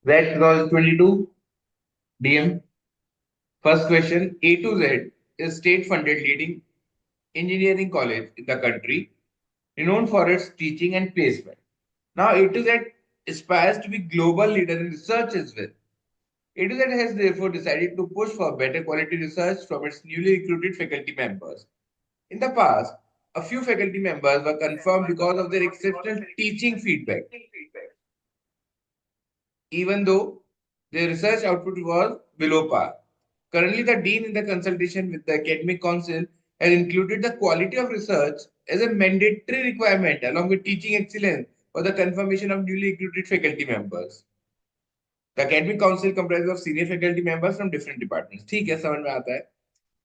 Batch 2022 DM. First question: A to Z is state-funded leading engineering college in the country, renowned for its teaching and placement. Now, A to Z aspires to be global leader in research as well. A to Z has therefore decided to push for better quality research from its newly recruited faculty members. In the past, a few faculty members were confirmed because of their exceptional teaching feedback, even though their research output was below par. Currently, the Dean, in the consultation with the Academic Council, has included the quality of research as a mandatory requirement along with teaching excellence for the confirmation of newly recruited faculty members. The Academic Council comprises of senior faculty members from different departments. ठीक है, समझ में आता है.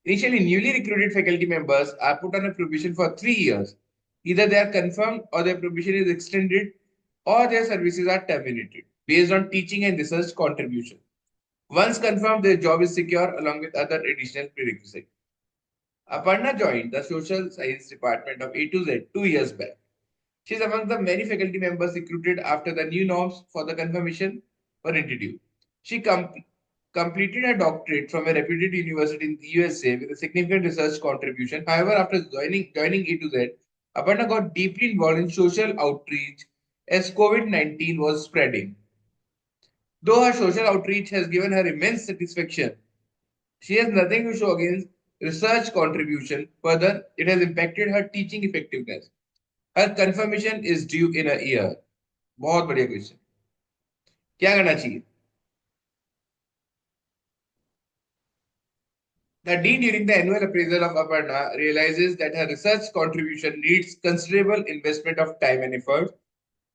Initially, newly recruited faculty members are put on a probation for 3 years. Either they are confirmed or their probation is extended or their services are terminated based on teaching and research contribution. Once confirmed, their job is secure along with other additional prerequisites. Aparna joined the Social Science Department of A to Z 2 years back. She is among the many faculty members recruited after the new norms for the confirmation were introduced. She completed a doctorate from a reputed university in the USA with a significant research contribution. However, after joining A to Z, Aparna got deeply involved in social outreach as COVID-19 was spreading. Though her social outreach has given her immense satisfaction, she has nothing to show against research contribution. Further, it has impacted her teaching effectiveness. Her confirmation is due in a year. बहुत बढ़िया question. क्या करना चाहिए? The dean, during the annual appraisal of Aparna, realizes that her research contribution needs considerable investment of time and effort.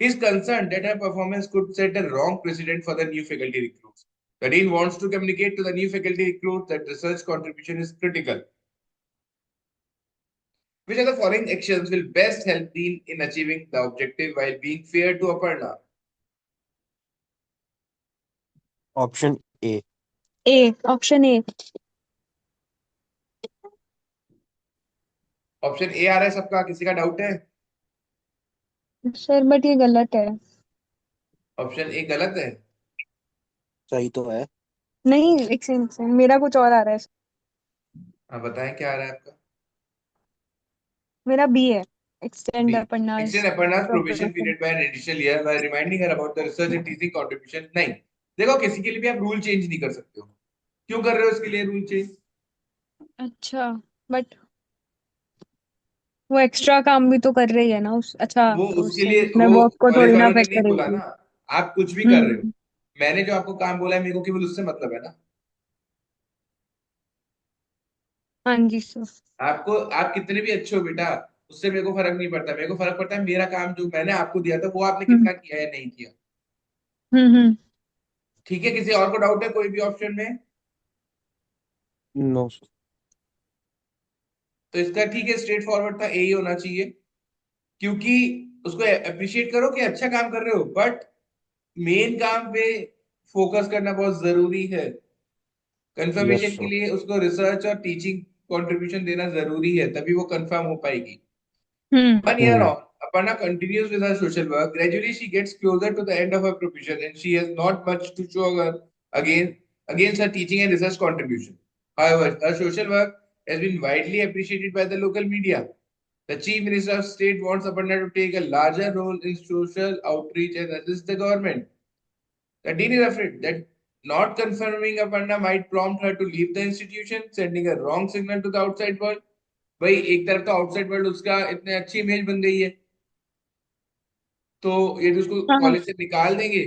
He is concerned that her performance could set a wrong precedent for the new faculty recruits. The dean wants to communicate to the new faculty recruits that research contribution is critical. Which of the following actions will best help Dean in achieving the objective while being fair to Aparna? Option A. Option A. Option A आ रहा है सबका, किसी का doubt है? Sir but ये गलत है. ऑप्शन ए गलत है. सही तो है. नहीं, एक सेकंड, मेरा कुछ और आ रहा है. हाँ बताएं क्या आ रहा है आपका. मेरा बी है. Extend B. Aparna's Extend Aparna's probation probation. period by an additional year by reminding her about the research and teaching contribution. नहीं, देखो किसी के लिए भी आप रूल चेंज नहीं कर सकते हो. क्यों कर रहे हो इसके लिए रूल चेंज? अच्छा, बट वो एक्स्ट्रा काम भी तो कर रही है ना उस. अच्छा, वो तो उसके उससे लिए मैं वो वर्क को कॉलेज थोड़ी ना वालों ने अफेक्ट नहीं बोला करेगी. ना. आप कुछ भी कर रहे हो. हम्म. मैंने जो आपको काम बोला है मेरे को केवल उससे मतलब है ना. हाँ जी सर. आपको आप कितने भी अच्छे हो बेटा, उससे मेरे को फर्क नहीं पड़ता. मेरे को फर्क पड़ता है मेरा काम जो मैंने आपको दिया था वो आपने हम्म कितना किया या नहीं किया. हम्म. ठीक है, किसी और को डाउट है कोई भी ऑप्शन में? नो. तो इसका ठीक है, स्ट्रेट फॉरवर्ड था, यही होना चाहिए. क्योंकि उसको अप्रिशिएट करो कि अच्छा काम कर रहे हो, बट मेन काम पे फोकस करना बहुत जरूरी है. यस कंफर्मेशन के सर. लिए उसको रिसर्च और टीचिंग कंट्रीब्यूशन देना जरूरी है, तभी वो कंफर्म हो पाएगी. हम्म. 1 year on, Aparna continues with her social work. Gradually, she gets closer to the end of her profession, and she has not much to show against her teaching and research contribution. However, her social work has been widely appreciated by the local media. The Chief Minister of State wants Aparna to take a larger role in social outreach and assist the government. The dean is afraid that not confirming Aparna might prompt her to leave the institution, sending a wrong signal to the outside world. भाई एक तरफ तो outside world उसका इतने अच्छी image बन गई है, तो ये तो उसको हाँ. कॉलेज से निकाल देंगे,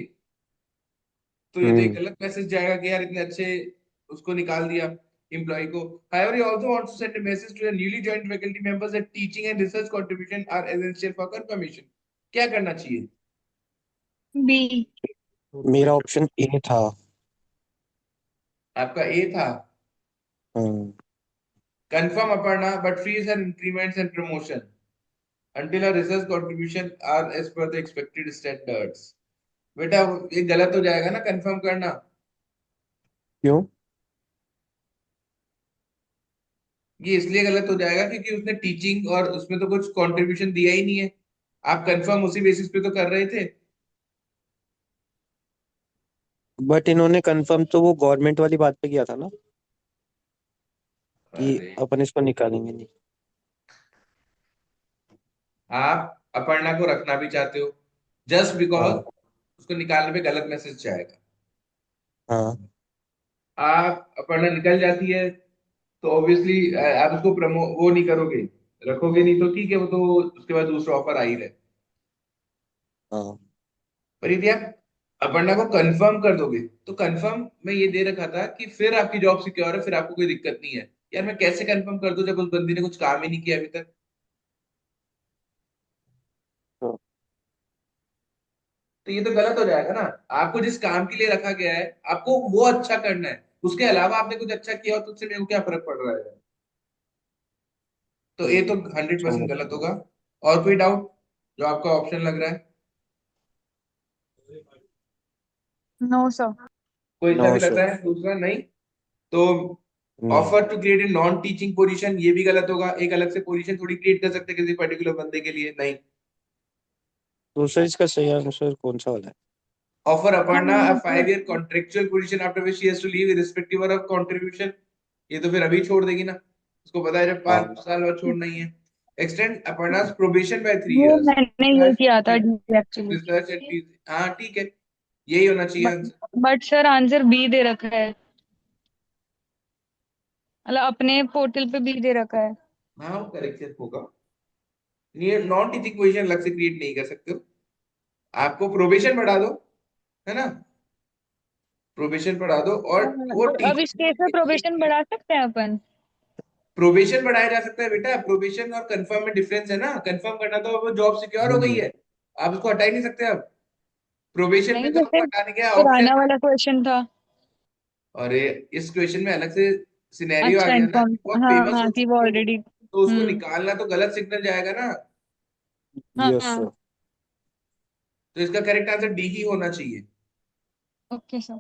तो ये तो एक हम्म. गलत मैसेज जाएगा कि यार इतने अच्छे उसको निकाल दिया एम्प्लॉय को. However, he also wants to send a message to the newly joined faculty members that teaching and research contribution are essential for confirmation. क्या करना चाहिए? बी. मेरा ऑप्शन ए था. आपका ए था. हाँ. Confirm Aparna but freeze her increments and promotion until her research contribution are as per the expected standards. बेटा ये गलत हो जाएगा ना कंफर्म करना. क्यों? ये इसलिए गलत हो जाएगा क्योंकि उसने टीचिंग और उसमें तो कुछ कंट्रीब्यूशन दिया ही नहीं है. आप कंफर्म उसी बेसिस पे तो कर रहे थे. बट इन्होंने कंफर्म तो वो गवर्नमेंट वाली बात पे किया था ना, कि अरे अपन इसको निकालेंगे नहीं। आप अपर्णा को रखना भी चाहते हो जस्ट बिकॉज हाँ। उसको निकालने पे गलत मैसेज जाएगा। हाँ। आप अपर्णा निकल जाती है तो ऑब्वियसली आप उसको प्रमो वो नहीं करोगे, रखोगे नहीं तो ठीक है, वो तो उसके बाद दूसरा ऑफर आ ही रहे। हाँ। पर यदि आप अपर्णा को कंफर्म कर दोगे तो कंफर्म में ये दे रखा था कि फिर आपकी जॉब सिक्योर है, फिर आपको कोई दिक्कत नहीं है। यार मैं कैसे कंफर्म कर दूं जब उस बंदी ने कुछ काम ही नहीं किया अभी तक? हाँ। तो ये तो गलत हो जाएगा ना। आपको जिस काम के लिए रखा गया है आपको वो अच्छा करना है, उसके अलावा आपने कुछ अच्छा किया हो तो उससे मेरे को क्या फर्क पड़ रहा है? तो ये तो 100% समझ गलत गया। होगा। और कोई डाउट जो आपका ऑप्शन लग रहा है? No sir. कोई सा नो भी लग सर। रहा है दूसरा नहीं? तो नहीं। Offer to create a non teaching position ये भी गलत होगा। एक अलग से पोजीशन थोड़ी क्रिएट कर सकते हैं किसी पर्टिकुलर बंदे के लिए, नहीं। दूसरा इसका सही आंसर कौन सा वाला है? ऑफर हाँ अपर्णा अ मतलब 5 year contractual position after which she has to leave irrespective of contribution. ये तो फिर अभी छोड़ देगी ना, उसको पता है जब हाँ। 5 साल बाद छोड़ना ही है। एक्सटेंड अपर्णा's प्रोबेशन बाय 3 वो years मैंने ये किया था एक्चुअली। रिसर्च एंड हाँ ठीक है, यही होना चाहिए but answer. But sir answer B दे रखा है, मतलब अपने पोर्टल पे बी दे रखा है। हाँ वो करेक्शन होगा। नॉन टीचिंग पोजीशन अलग से क्रिएट नहीं कर सकते हो। आपको प्रोबेशन बढ़ा दो, है ना, प्रोबेशन बढ़ा दो और वो तो अब इस केस में प्रोबेशन टीचिंग। बढ़ा सकते हैं अपन? प्रोबेशन बढ़ाया जा सकता है बेटा, प्रोबेशन और कंफर्म में डिफरेंस है ना। कंफर्म करना तो अब जॉब सिक्योर हो गई हम्म। है, आप उसको हटा ही नहीं सकते अब। प्रोबेशन नहीं, में तो जैसे आपको हटाने के ऑप्शन। पुराना वाला क्वेश्चन था। और इस क्वेश्चन में अलग से सिनेरियो आ अच्छा गया ना इन्फॉर्म। कि बहुत हाँ फेमस हो हाँ कि वो चुकी हो, ऑलरेडी। तो उसको हम्म। निकालना तो गलत सिग्नल जाएगा ना। हाँ यस हाँ। सर। तो इसका करेक्ट आंसर डी ही होना चाहिए। Okay sir.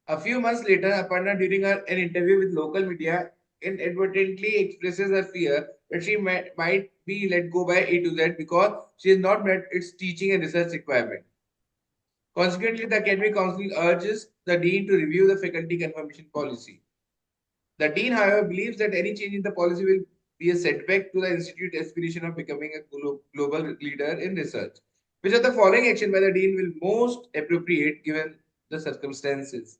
A few months later, Aparna, during an interview with local media, inadvertently expresses her fear that she might be let go by A to Z because she has not met its teaching and research requirement. Consequently, the Academic Council urges the Dean to review the faculty confirmation policy. The Dean, however, believes that any change in the policy will be a setback to the Institute's aspiration of becoming a global leader in research. Which of the following action by the Dean will most appropriate given the circumstances?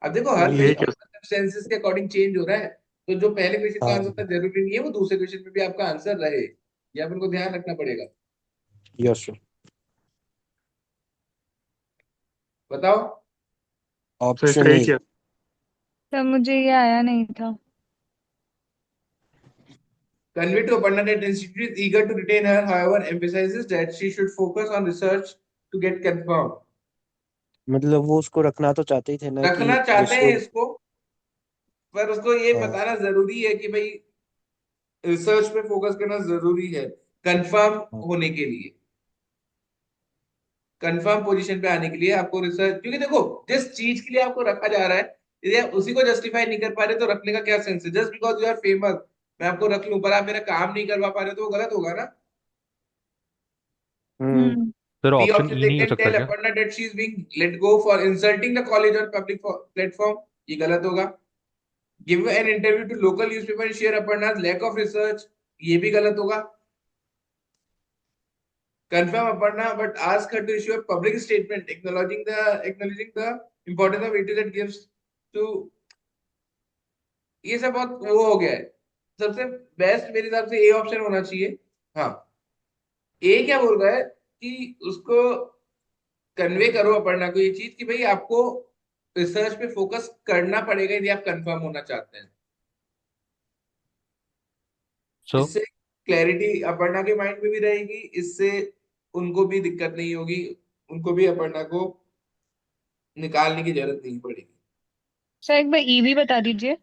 अब देखो हर ये question circumstances के according change हो रहा है, तो जो पहले क्वेश्चन का आंसर हाँ। था जरूरी नहीं है वो दूसरे क्वेश्चन में भी आपका आंसर रहे। ये अपन को ध्यान रखना पड़ेगा। Yes sir. बताओ। सो इसका ऑप्शन यही ए। किया। सर मुझे ये आया नहीं था। Convey to Aparna that institute is eager to retain her, however, emphasizes that she should focus on research to get confirmed. मतलब वो उसको रखना तो चाहते ही थे ना, कि रखना चाहते जिसको। हैं इसको, पर उसको ये हाँ। बताना जरूरी है कि भाई रिसर्च पे फोकस करना जरूरी है कंफर्म हाँ। होने के लिए। कंफर्म पोजीशन पे आने के लिए आपको रिसर्च, क्योंकि देखो जिस चीज के लिए आपको रखा जा रहा है यदि आप उसी को जस्टिफाई नहीं कर पा रहे तो रखने का क्या सेंस है? Just because you are famous मैं आपको रख लूं पर आप मेरा काम नहीं करवा पा रहे तो वो गलत होगा ना। हम्म। हम्म। Sir B option option E नहीं हो देखते हैं, सकता टेल क्या? Aparna that she is being let go for insulting the college on public platform, ये गलत होगा। Give an interview to local newspaper and share Aparna's lack of research, ये भी गलत होगा। Confirm Aparna but ask her to issue a public statement acknowledging the importance of it that gives to, ये सब बहुत वो हो गया है। सबसे बेस्ट मेरे हिसाब से ए ऑप्शन होना चाहिए। हाँ, ए क्या बोल रहा है कि उसको कन्वे करो अपर्णा को ये चीज कि भाई आपको रिसर्च पे फोकस करना पड़ेगा यदि आप कंफर्म होना चाहते हैं। सो इससे क्लैरिटी अपर्णा के माइंड में भी रहेगी, इससे उनको भी दिक्कत नहीं होगी, उनको भी अपर्णा को निकालने की जरूरत नहीं पड़ेगी। सर एक बार ई भी बता दीजिए।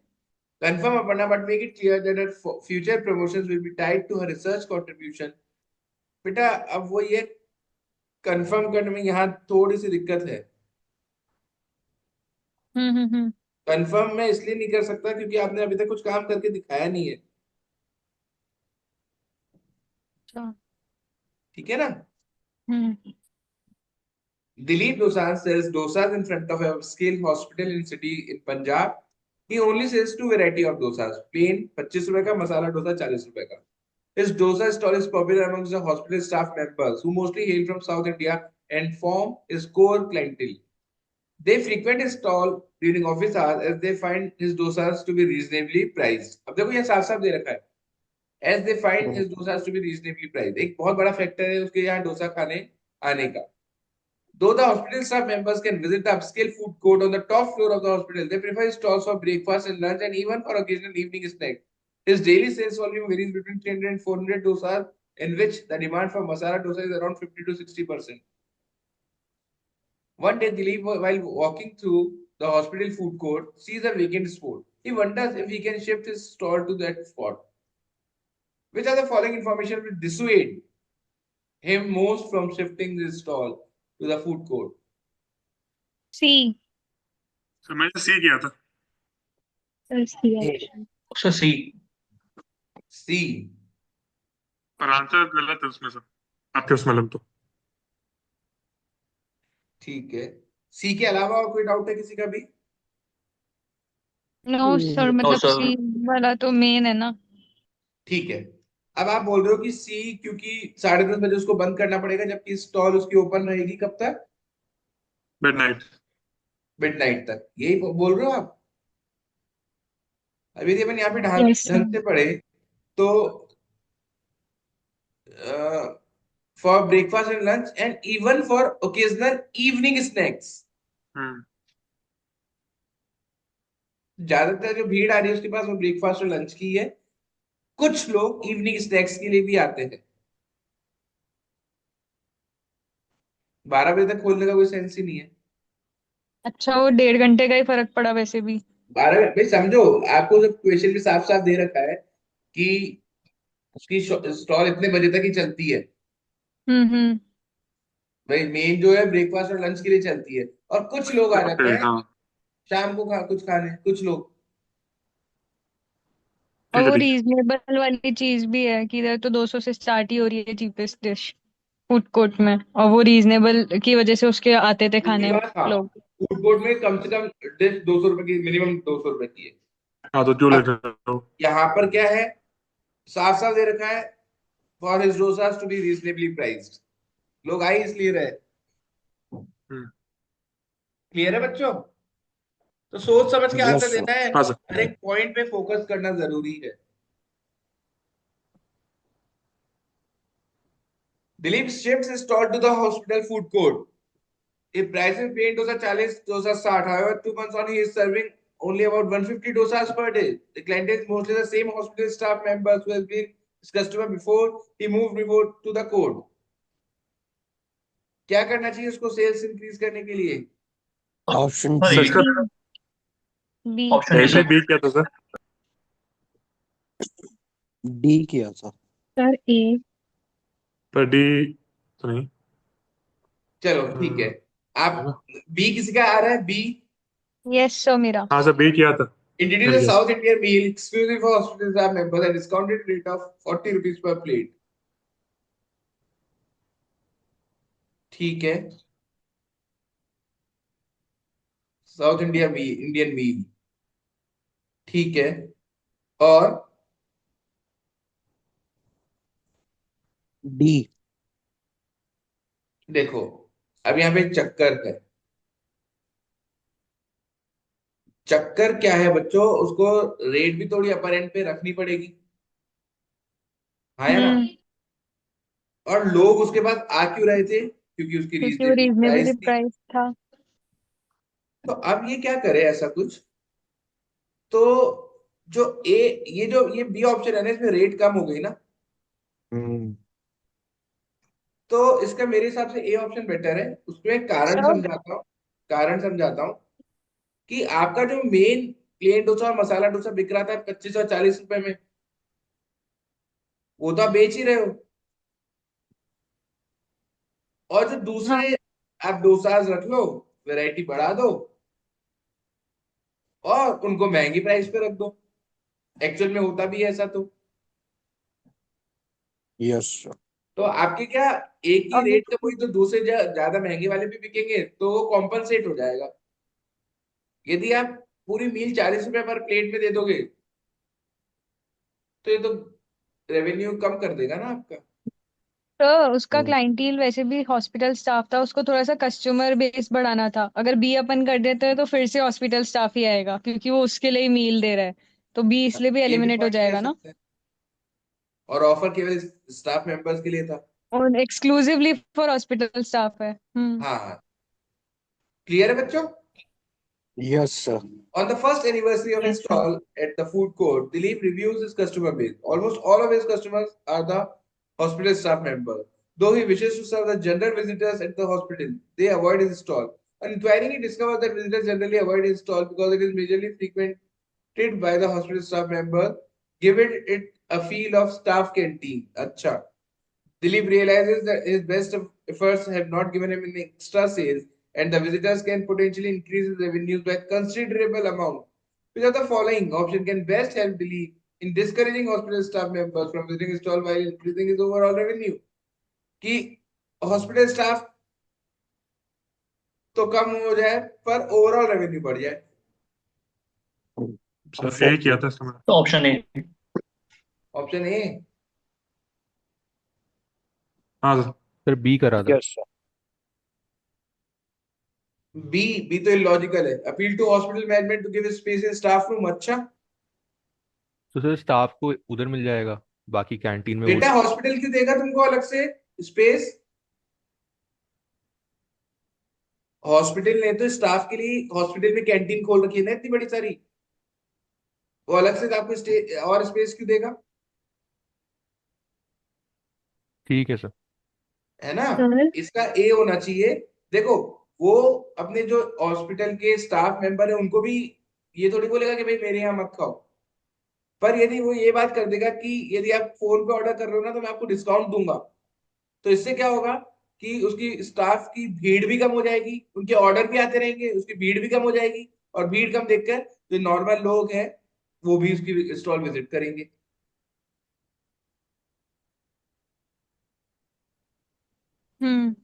Confirm Aparna but make it clear that her future promotions will be tied to her research contribution. बेटा अब वो ये कंफर्म करने में यहाँ थोड़ी सी दिक्कत है। हम्म। कंफर्म मैं इसलिए नहीं कर सकता क्योंकि आपने अभी तक कुछ काम करके दिखाया नहीं है। अच्छा। ठीक है ना? हम्म। Dilip Dosanjh sells dosas in front of a upscale hospital in city in Punjab. He only sells two variety of dosas, plain 25 रुपए का, मसाला डोसा 40 रुपए का. His dosa stall is popular amongst the hospital staff members who mostly hail from South India and form his core clientele. They frequent his stall during office hours as they find his dosas to be reasonably priced. अब देखो ये साफ साफ दे रखा है, as they find his dosas to be reasonably priced. एक बहुत बड़ा फैक्टर है उसके यहाँ डोसा खाने आने का. Though the hospital staff members can visit the upscale food court on the top floor of the hospital, they prefer his stalls for breakfast and lunch and even for occasional evening snack. His daily sales volume varies between 300 and 400 dosas, in which the demand for masala dosa is around 50 to 60%. One day, Dilip, while walking through the hospital food court, sees a vacant spot. He wonders if he can shift his stall to that spot. Which are the following information will dissuade him most from shifting his stall to the food court? C. Sir मैंने C किया था। C So C. C. पर answer गलत है उसमें sir, आपके उसमें लग तो। ठीक है, सी के अलावा और कोई डाउट है किसी का भी? नो सर, मतलब sir. सी वाला तो मेन है ना. ठीक है, अब आप बोल रहे हो कि सी क्योंकि 10:30 बजे उसको बंद करना पड़ेगा, जबकि स्टॉल उसकी ओपन रहेगी कब तक? मिडनाइट। मिडनाइट तक, यही बोल रहे हो आप? अभी यदि अपन यहाँ पे ढंग Yes, sir. ढंग से पढ़े तो for breakfast and lunch and even for occasional evening snacks. ज्यादातर जो भीड़ आ रही है उसके पास वो ब्रेकफास्ट और लंच की है. कुछ लोग इवनिंग स्नैक्स के लिए भी आते हैं. 12 बजे तक खोलने का कोई सेंस ही नहीं है. अच्छा, वो 1.5 घंटे का ही फर्क पड़ा वैसे भी. 12 भाई समझो, आपको जब क्वेश्चन में साफ साफ दे रखा है कि उसकी स्टॉल इतने बजे तक ही चलती है. हम्म. भाई मेन जो है ब्रेकफास्ट और लंच के लिए चलती है, और कुछ लोग आ जाते हैं हाँ शाम को कुछ खाने. कुछ लोग और वो ठीक है। रीजनेबल वाली चीज भी है कि इधर तो 200 से स्टार्ट ही हो रही है चीपेस्ट डिश फूड कोर्ट में, और वो रीजनेबल की वजह से उसके आते थे खाने हाँ, लोग. फूड कोर्ट में कम से कम डिश 200 रुपए की, मिनिमम 200 रुपए की है. हाँ तो जो ले अब रहे हो। यहाँ पर क्या है, साफ साफ दे रखा है for his dosas to be reasonably priced. लोग आ ही इसलिए रहे. क्लियर है बच्चों? तो सोच समझ के Yes, आंसर sir. देना है, हाँ सर। हर एक पॉइंट पे फोकस करना जरूरी है. Dilip shifts his stall to the hospital food court. If prices paid dosa 40, dosa 60. However, 2 months on, he is serving only about 150 dosas per day. The client is mostly the same hospital staff members who has been his customer before he moved before to the court. क्या करना चाहिए उसको sales increase करने के लिए? Option sir C. इसका B. पहले B किया था सर। D किया था. सर ए. पर डी तो नहीं। चलो ठीक है, आप बी किसी का आ रहा है? बी यस सर, मेरा. हाँ सर बी किया था। introduce a South Indian meal exclusive for hospital staff members at discounted rate of 40 rupees per plate. ठीक है, साउथ इंडियन मील. ठीक है, और D. देखो, अब यहाँ पे चक्कर है. चक्कर क्या है बच्चों, उसको रेट भी थोड़ी अपर एंड पे रखनी पड़ेगी, हाँ या ना? और लोग उसके पास आ क्यों रहे थे? क्योंकि उसकी क्योंकि वो रीजनेबल प्राइस रीजनेबली थी. प्राइस था. तो अब ये क्या करे ऐसा कुछ, तो जो ए ये बी ऑप्शन है ना, इसमें रेट कम हो गई ना, Hmm. तो इसका मेरे हिसाब से ए ऑप्शन बेटर है. उसमें कारण सर. समझाता हूँ. कारण समझाता हूँ कि आपका जो मेन प्लेन डोसा और मसाला डोसा बिक रहा था 25 और 40 रुपए में, वो तो आप बेच ही रहे हो. और जो हाँ. दूसरे आप डोसाज रख लो, वैरायटी बढ़ा दो और उनको महंगी प्राइस पे रख दो. एक्चुअल में होता भी है ऐसा. तो Yes, sir. तो आपके क्या एक ही अब रेट का कोई तो दूसरे ज्यादा महंगे वाले भी बिकेंगे तो वो कॉम्पनसेट हो जाएगा। यदि आप पूरी मील 40 रुपए पर प्लेट में दे दोगे तो ये तो रेवेन्यू कम कर देगा ना आपका। तो उसका हम्म, क्लाइंटील वैसे भी हॉस्पिटल स्टाफ था, उसको थोड़ा सा कस्टमर बेस बढ़ाना था। अगर बी अपन कर देते हैं तो फिर से हॉस्पिटल स्टाफ ही आएगा, क्योंकि वो उसके लिए ही मील दे रहा है, तो बी इसलिए भी ये भी एलिमिनेट हो पॉइंट कह जाएगा ना। सकते हैं। और ऑफर केवल स्टाफ मेंबर्स के लिए था। और एक्सक्लूसिवली फॉर हॉस्पिटल स्टाफ है। हाँ हाँ, क्लियर है बच्चों। yes sir. On the first anniversary of his yes sir. stall at the food court, Dilip reviews his customer base. Almost all of his customers are the hospital staff members. Though he wishes to serve the general visitors at the hospital, they avoid his stall. On inquiring, he discovers that visitors generally avoid his stall because it is majorly frequented by the hospital staff member, giving it a feel of staff canteen. Acha. Dilip realizes that his best efforts have not given him any extra sales, and the visitors can potentially increase his revenues by considerable amount. Which of the following option can best help Dilip in discouraging hospital staff members from visiting his stall while increasing his overall revenue? कि hospital staff तो कम हो जाए पर overall revenue बढ़ जाए। Sir ए किया था इसका मैंने। तो ऑप्शन ए। ऑप्शन ए। हाँ सर। सर बी करा था। yes sir. बी। बी तो इलॉजिकल है। Appeal to hospital management to give space in staff room. अच्छा तो सर स्टाफ को उधर मिल जाएगा, बाकी कैंटीन में वो। बेटा, हॉस्पिटल क्यों देगा तुमको अलग से स्पेस? हॉस्पिटल ने तो स्टाफ के लिए हॉस्पिटल में कैंटीन खोल रखी है ना इतनी बड़ी सारी। वो अलग से आपको और स्पेस क्यों देगा? ठीक है सर। है ना। सर। इसका ए होना चाहिए। देखो, वो अपने जो हॉस्पिटल के स्टाफ मेंबर है उनको भी ये थोड़ी बोलेगा कि भाई मेरे यहाँ मत खाओ। पर यदि वो ये बात कर देगा कि यदि आप फोन पे ऑर्डर कर रहे हो ना तो मैं आपको डिस्काउंट दूंगा, तो इससे क्या होगा कि उसकी स्टाफ की भीड़ भी कम हो जाएगी, उनके ऑर्डर भी आते रहेंगे, उसकी भीड़ भी कम हो जाएगी। और भीड़ कम देखकर जो नॉर्मल लोग हैं वो भी उसकी स्टॉल विजिट करेंगे। हम्म।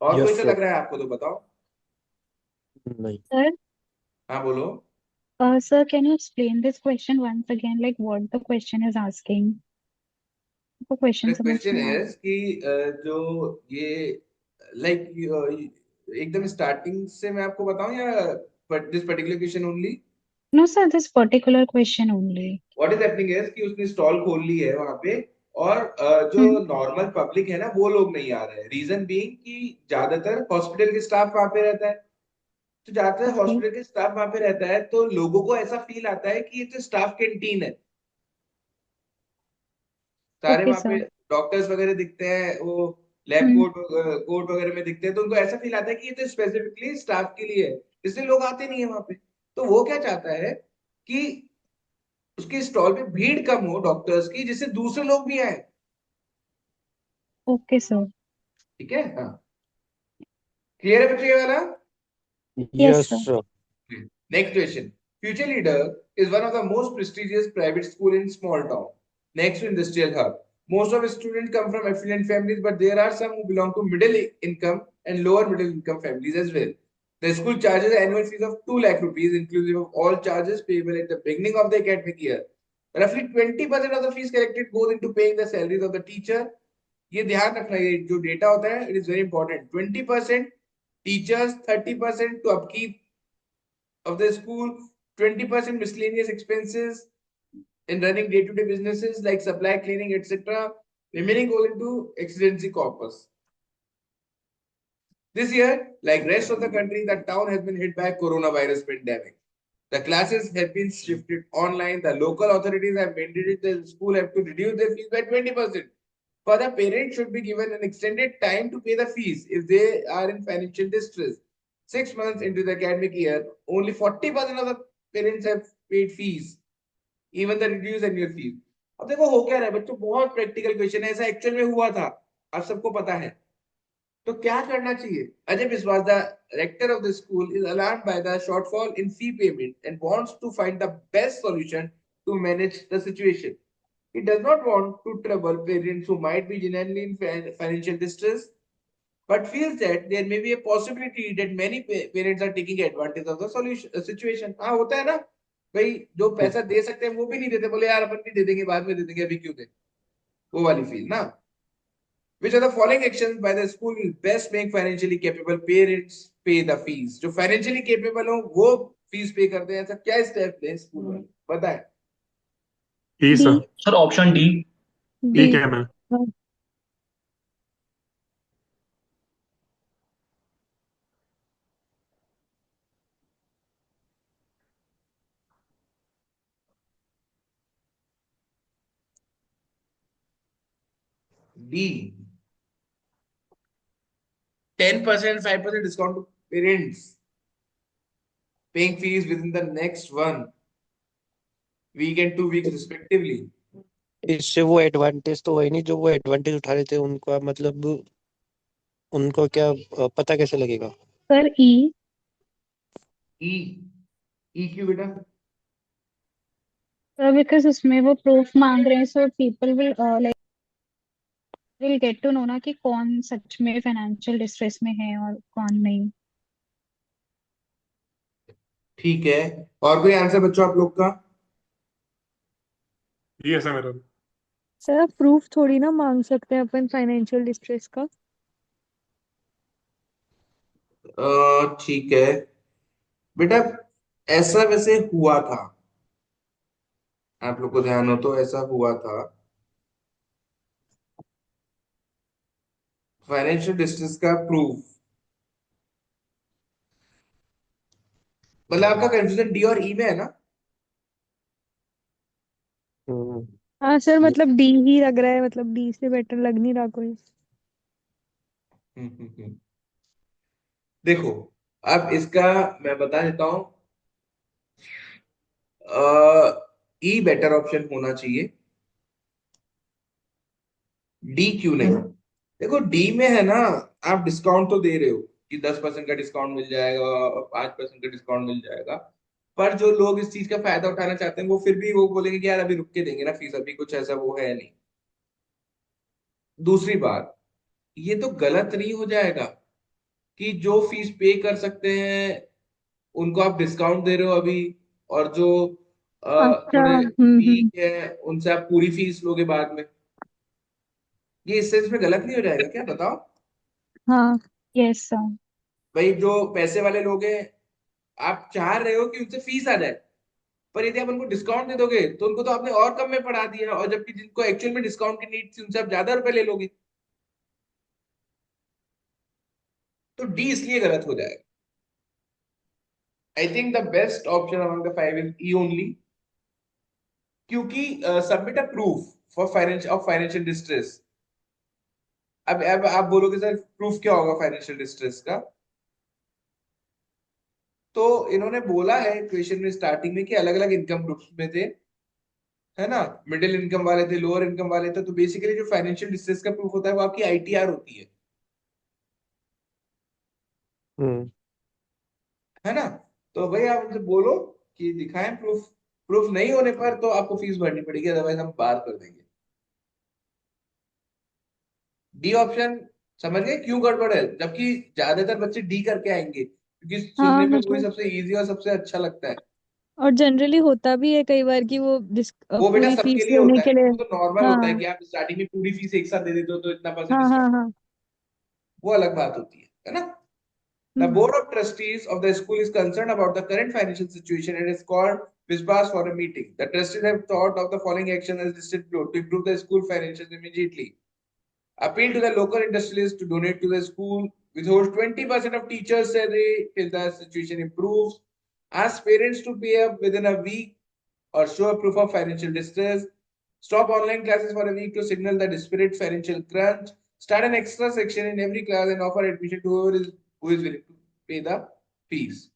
और कोई yes तो sir. लग रहा है आपको तो बताओ। नहीं। Sir, हाँ बोलो। sir, can you explain this question once again, like what the question is asking? तो The क्वेश्चन समझ question में आ is कि जो ये लाइक एकदम स्टार्टिंग से मैं आपको बताऊं या this particular question only? No sir, this particular question only. What is happening is कि उसने स्टॉल खोल ली है वहां पे, और जो हम्म। नॉर्मल पब्लिक है ना वो लोग नहीं आ रहे हैं। रीजन बीइंग कि ज्यादातर हॉस्पिटल के स्टाफ वहां पे रहता है। तो ज्यादातर ओके। हॉस्पिटल के स्टाफ वहां पे रहता है तो लोगों को ऐसा फील आता है कि ये तो स्टाफ कैंटीन है। सारे ओके वहां पे सर। डॉक्टर्स वगैरह दिखते हैं, वो लैब हम्म। कोट वगैरह में दिखते हैं, तो उनको ऐसा फील आता है कि ये तो स्पेसिफिकली स्टाफ के लिए है, इसलिए लोग आते नहीं है वहां पे। तो वो क्या चाहता है कि उसके स्टॉल पे भीड़ कम हो डॉक्टर्स की, जिससे दूसरे लोग भी आए। Okay sir. ठीक है। हाँ, क्लियर है बच्चे ये वाला? Yes yes sir. sir. Next question. Future Leader is one of the most prestigious private school in small town next to industrial hub. Most of its students come from affluent families, but there are some who belong to middle income and lower middle income families as well. The school charges an annual fees of 2 lakh rupees, inclusive of all charges payable at the beginning of the academic year. Roughly 20% of the fees collected goes into paying the salaries of the teacher. ये ध्यान रखना, ये जो data होता है, it is very important. 20% teachers, 30% to upkeep of the school, 20% miscellaneous expenses in running day-to-day businesses like supply, cleaning, etc. Remaining go into exigency corpus. This year, like rest of the country, the town has been hit by coronavirus pandemic. The classes have been shifted online. The local authorities have mandated the school have to reduce their fees by 20%. Further, parents should be given an extended time to pay the fees if they are in financial distress. 6 months into the academic year, only 40% of the parents have paid fees, even the reduced annual fees. अब देखो हो क्या रहा है बच्चों, बहुत practical question है, ऐसा एक्चुअल में हुआ था, आप सबको पता है। तो क्या करना चाहिए? Ajay Biswas, the rector of the school, is alarmed by the shortfall in fee payment and wants to find the best solution to manage the situation. He does not want to trouble parents who might be genuinely in financial distress, but feels that there may be a possibility that many parents are taking advantage of the situation. हाँ होता है ना भाई, जो पैसा दे सकते हैं वो भी नहीं देते, बोले यार अपन भी दे देंगे, बाद में दे देंगे, अभी क्यों दे, वो वाली फील ना. Which are the following actions by the school will best make financially capable parents pay the fees? जो financially capable हो वो फीस पे करते हैं, ऐसा क्या स्टेप ले स्कूल वाले बताएं. E D. Sir. Sir option D. E D. क्या है मैम? हाँ, D. 10%, 5% discount to parents paying fees within the next 1 week and 2 weeks respectively. इससे वो एडवांटेज तो वही नहीं, जो वो एडवांटेज उठा रहे थे उनका मतलब उनको क्या पता कैसे लगेगा? Sir, E. E. E क्यों बेटा? Sir, because उसमें वो proof मांग रहे हैं, so people will will get to know ना कि कौन सच में financial distress में है और कौन नहीं. ठीक है, और कोई आंसर बच्चों आप लोग का? ई ऐसा मेरा. सर आप प्रूफ थोड़ी ना मांग सकते हैं अपन फाइनेंशियल डिस्ट्रेस का. ठीक है बेटा, ऐसा वैसे हुआ था, आप लोग को ध्यान हो तो ऐसा हुआ था. फाइनेंशियल डिस्ट्रेस का प्रूफ, मतलब आपका कंफ्यूजन डी और ई में है ना? हम्म, हाँ सर, ये- मतलब डी ही लग रहा है, मतलब डी से बेटर लग नहीं रहा कोई. हम्म. देखो, अब इसका मैं बता देता हूं. ई बेटर ऑप्शन होना चाहिए, डी क्यों नहीं? देखो डी में है ना, आप डिस्काउंट तो दे रहे हो कि 10% का डिस्काउंट मिल जाएगा, 5% का डिस्काउंट मिल जाएगा, पर जो लोग इस चीज का फायदा उठाना चाहते हैं वो फिर भी वो बोलेंगे कि यार अभी रुक के देंगे ना फीस, अभी कुछ ऐसा वो है नहीं. दूसरी बात, ये तो गलत नहीं हो जाएगा कि जो फीस पे कर सकते हैं उनको आप डिस्काउंट दे रहे हो अभी, और जो अच्छा. थोड़े हम्म. वीक है उनसे आप पूरी फीस लोगे बाद में. ये इस सेंस में गलत नहीं हो जाएगा क्या, बताओ? हाँ. Yes, sir. भाई जो पैसे वाले लोग हैं, आप चाह रहे हो कि उनसे फीस आ जाए, पर यदि आप उनको डिस्काउंट दे दोगे तो उनको तो आपने और कम में पढ़ा दिया, और जबकि जिनको एक्चुअल में डिस्काउंट की नीड थी उनसे आप ज्यादा रुपए ले लोगे. तो डी इसलिए गलत हो जाएगा. I think the best option among the 5 is E only, क्योंकि submit a proof for financial distress. अब आप बोलोगे सर प्रूफ क्या होगा फाइनेंशियल डिस्ट्रेस का? तो इन्होंने बोला है क्वेश्चन में स्टार्टिंग में कि अलग अलग इनकम ग्रुप्स में थे, है ना, मिडिल इनकम वाले थे, लोअर इनकम वाले थे. तो बेसिकली जो फाइनेंशियल डिस्ट्रेस का प्रूफ होता है वो आपकी आईटीआर होती हम्म, है ना. तो भाई आप उनसे बोलो कि दिखाएं प्रूफ. प्रूफ नहीं होने पर तो आपको फीस भरनी पड़ेगी, अदरवाइज हम बात कर देंगे. डी ऑप्शन समझ गए क्यों गड़बड़ है, जबकि ज्यादातर बच्चे डी करके आएंगे क्योंकि हाँ सुनने में वही मतलब, सबसे इजी और सबसे अच्छा लगता है. और जनरली होता भी है कई बार कि वो वो बेटा पूरी सबके फीस लिए लेने होता के है, लिए. वो तो नॉर्मल होता है हाँ कि आप स्टार्टिंग में पूरी फीस एक साथ दे देते हो तो इतना परसेंट हाँ हाँ डिस्काउंट, हाँ. वो अलग बात होती है ना. The hmm. board of trustees of the school is concerned about the current financial situation and has called Visbas for a meeting. The trustees have thought of the following action as listed below to improve the school finances immediately. Appeal to the local industrialists to donate to the school. Withhold 20% of teachers' salary till the situation improves. Ask parents to pay up within a week or show a proof of financial distress. Stop online classes for a week to signal the desperate financial crunch. Start an extra section in every class and offer admission to who is willing to pay the fees.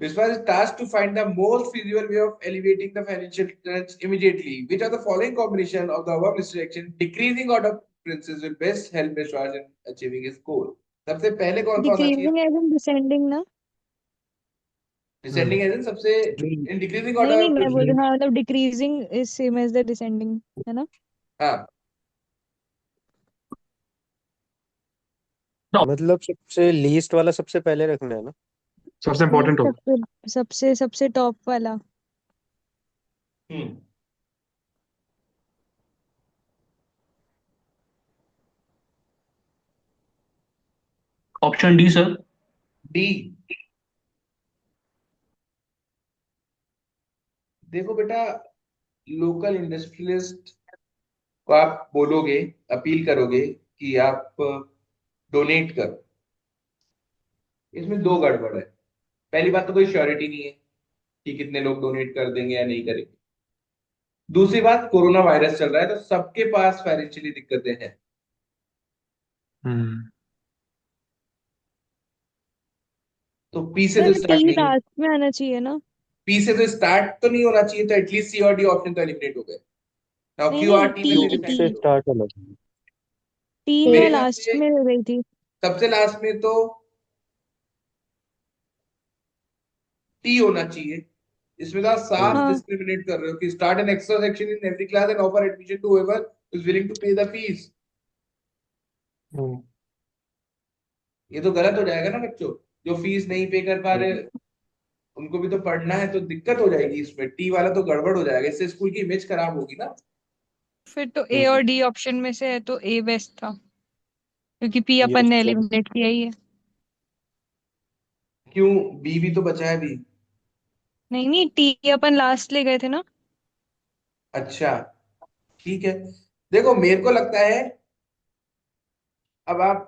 Vishwas is tasked to find the most feasible way of alleviating the financial crunch immediately. Which of the following combination of the above listed action decreasing order prices will best help Vishwas in achieving his goal? सबसे पहले कौन सा होना चाहिए? Decreasing as in descending ना. Descending as in सबसे जो in decreasing नहीं ऑर्डर नहीं, ऑफ मैं बोल रही प्रेफरेंस। हूँ, हाँ मतलब decreasing is same as the descending, है ना? हाँ मतलब सबसे लीस्ट वाला सबसे पहले रखना है ना? सबसे नहीं, इम्पोर्टेंट होगा। सबसे सबसे सबसे टॉप वाला। हम्म ऑप्शन डी सर। डी। देखो बेटा, लोकल इंडस्ट्रियलिस्ट को आप बोलोगे, अपील करोगे कि आप डोनेट करो, इसमें दो गड़बड़ है। पहली बात तो कोई श्योरिटी नहीं है कि कितने लोग डोनेट कर देंगे या नहीं करेंगे। दूसरी बात, कोरोना वायरस चल रहा है तो सबके पास फाइनेंशियली दिक्कतें हैं। हम्म। तो पी से तो सर टी स्टार्ट नहीं हो, लास्ट में आना चाहिए ना? पी से तो स्टार्ट तो नहीं होना चाहिए, तो एटलीस्ट सी और डी ऑप्शन तो एलिमिनेट हो गए। नाउ नहीं क्यू आर नहीं, टी में से टी क्यू डिसाइड से टी करो। स्टार्ट होना चाहिए। टी मेरे मैं हिसाब लास्ट से में ले गई थी। सबसे लास्ट में तो टी होना चाहिए। इसमें तो आप साफ हाँ, डिस्क्रिमिनेट कर रहे हो कि start an extra section in every class and offer admission to whoever is willing to pay the fees। हम्म, ये तो गलत हो जाएगा ना बच्चों, जो फीस नहीं पे कर पा रहे उनको भी तो पढ़ना है, तो दिक्कत हो जाएगी। इसमें टी वाला तो गड़बड़ हो जाएगा, इससे स्कूल की इमेज खराब होगी ना। फिर तो ए हम्म, और डी ऑप्शन में से है तो ए बेस्ट था, क्योंकि पी अपन यस ने सर। एलिमिनेट किया ही है। क्यों, बी भी तो बचा है भी। नहीं नहीं, टी अपन लास्ट ले गए थे ना। अच्छा ठीक है, देखो मेरे को लगता है अब आप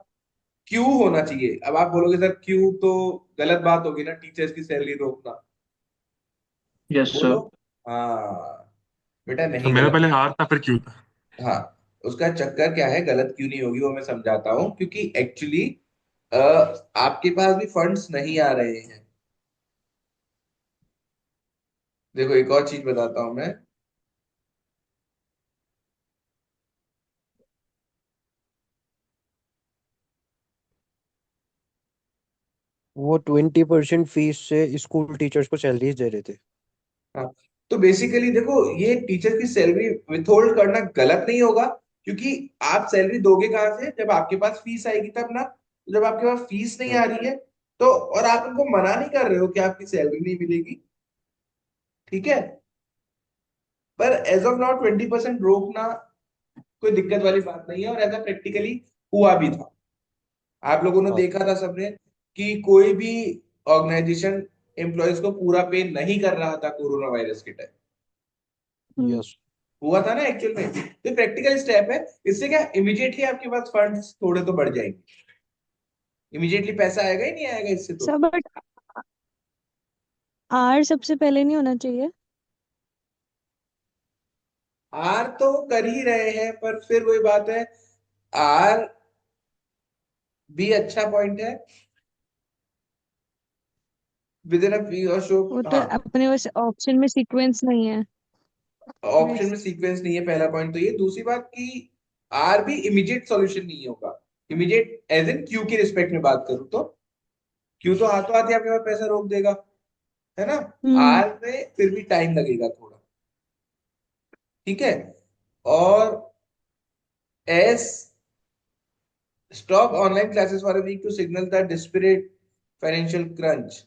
क्यू होना चाहिए। अब आप बोलोगे सर क्यू तो गलत बात होगी ना, टीचर्स की सैलरी रोकना। यस बोलो। सर। हाँ बेटा, तो नहीं मेरा गलत। पहले आर था फिर क्यू था। हाँ, उसका चक्कर क्या है, गलत क्यों नहीं होगी वो मैं समझाता हूँ। क्योंकि एक्चुअली आपके पास भी फंड्स नहीं आ रहे हैं। देखो एक और चीज बताता हूँ मैं। वो 20% फीस से स्कूल टीचर्स को सैलरीज दे रहे थे। हाँ, तो बेसिकली देखो, ये टीचर की सैलरी विथहोल्ड करना गलत नहीं होगा, क्योंकि आप सैलरी दोगे कहाँ से, जब आपके पास फीस आएगी तब ना। तो जब आपके पास फीस नहीं आ हम्म, रही है तो, और आप उनको मना नहीं कर रहे हो कि आपकी सैलरी नहीं मिलेगी, ठीक है। पर एज ऑफ नाउ 20% रोकना कोई दिक्कत वाली बात नहीं है, और ऐसा प्रैक्टिकली हुआ भी था। आप लोगों ने हाँ, देखा था सबने कि कोई भी ऑर्गेनाइजेशन एम्प्लॉयज को पूरा पे नहीं कर रहा था कोरोना वायरस के टाइम। हम्म। यस। हुआ था ना एक्चुअल में। तो प्रैक्टिकल स्टेप है। इससे क्या इमीडिएटली आपके पास फंड्स थोड़े तो बढ़ जाएंगे। इमीडिएटली पैसा आएगा ही नहीं आएगा इससे तो। सब बट आर सबसे पहले नहीं होना चाहिए? आर तो कर ही रहे हैं, पर फिर वही बात है, आर भी अच्छा पॉइंट है विद इन अ शो। वो तो हाँ, अपने वैसे ऑप्शन में सीक्वेंस नहीं है। ऑप्शन बस। में सीक्वेंस नहीं है, पहला पॉइंट तो ये। दूसरी बात कि आर भी इमीडिएट सॉल्यूशन नहीं होगा। इमीडिएट एज इन क्यू के रिस्पेक्ट में बात करूं तो, क्यू तो हाथों हाथ ही आपके पास पैसा रोक देगा, है ना। हम्म। आर में फिर भी टाइम लगेगा थोड़ा, ठीक है। और S, stop online classes for a week to signal the desperate financial crunch।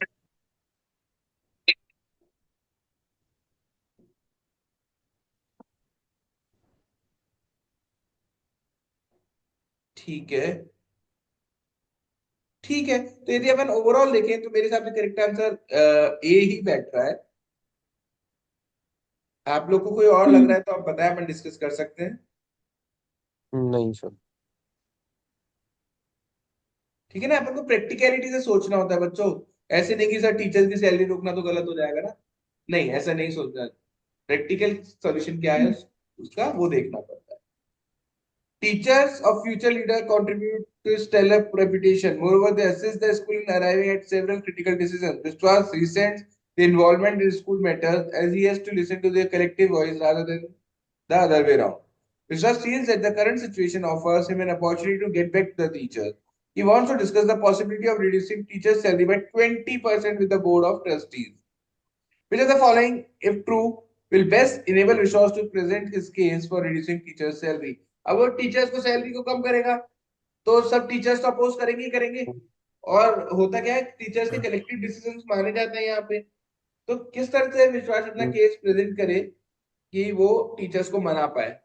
ठीक है, ठीक है। तो यदि अपन ओवरऑल देखें तो मेरे हिसाब से करेक्ट आंसर ए ही बैठ रहा है। आप लोग को कोई और लग हम्म। रहा है तो आप बताएं, अपन डिस्कस कर सकते हैं। नहीं सर। ठीक है ना, अपन को प्रैक्टिकलिटी से सोचना होता है बच्चों। ऐसे नहीं कि सर टीचर्स की सैलरी रोकना तो गलत हो जाएगा ना, नहीं ऐसा नहीं सोचना। प्रैक्टिकल सॉल्यूशन क्या है उसका वो देखना पड़ता है। Teachers of future leader contribute to stellar reputation. Moreover, they assist the school in arriving at several critical decisions. Which was recent the involvement in school matters, as he has to listen to their collective voice rather than the other way around. Vishwas feels that the current situation offers him an opportunity to get back to the teachers. He wants to discuss the possibility of reducing teachers' salary by 20% with the board of trustees. Which of the following, if true, will best enable Vishwas to present his case for reducing teachers' salary? अब वो teachers को salary को कम करेगा तो सब teachers तो oppose करेंगे ही करेंगे, और होता क्या है, टीचर्स के कलेक्टिव डिसीजंस माने जाते हैं यहाँ पे। तो किस तरह से विश्वास अपना केस प्रेजेंट करे कि वो टीचर्स को मना पाए?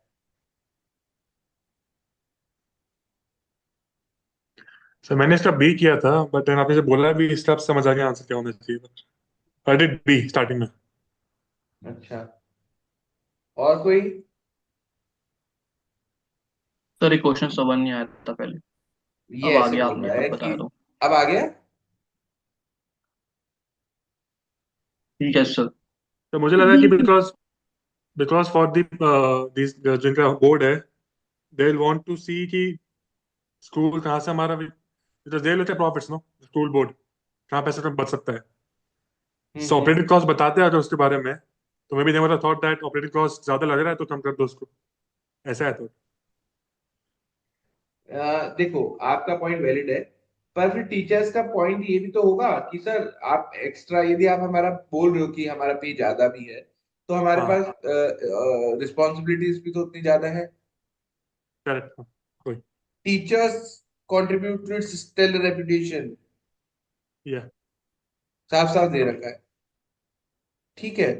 सर मैंने इसका बी किया था, बट आपने जब बोला भी इसका अब समझ आ गया आंसर क्या होना चाहिए था। आई डिड बी स्टार्टिंग में। अच्छा, और कोई? सर ये क्वेश्चन समझ नहीं आया था पहले, ये अब आ ऐसे गया, बोल आपने रहा है तब कि बताया तो। अब आ गया। ठीक है सर। तो मुझे लगा कि because because for the this जिनका बोर्ड है, दे विल वांट टू सी कि स्कूल कहाँ से हमारा, बिकॉज दे लेते प्रॉफिट्स नो, स्कूल बोर्ड कहाँ पैसे कम बच सकता है। सो ऑपरेटिंग कॉस्ट बताते हैं अगर उसके बारे में, तो मे बी दे मतलब थॉट दैट ऑपरेटिंग कॉस्ट ज्यादा लग रहा है तो कम कर दो उसको, ऐसा है तो। देखो, आपका पॉइंट वैलिड है, पर फिर टीचर्स का पॉइंट ये भी तो होगा कि सर आप एक्स्ट्रा, यदि आप हमारा बोल रहे हो कि हमारा पे ज्यादा भी है, तो हमारे हाँ पास रिस्पॉन्सिबिलिटीज भी तो उतनी ज्यादा है। करेक्ट। कोई teachers contribute to its stellar reputation, या साफ साफ दे रखा है। ठीक है,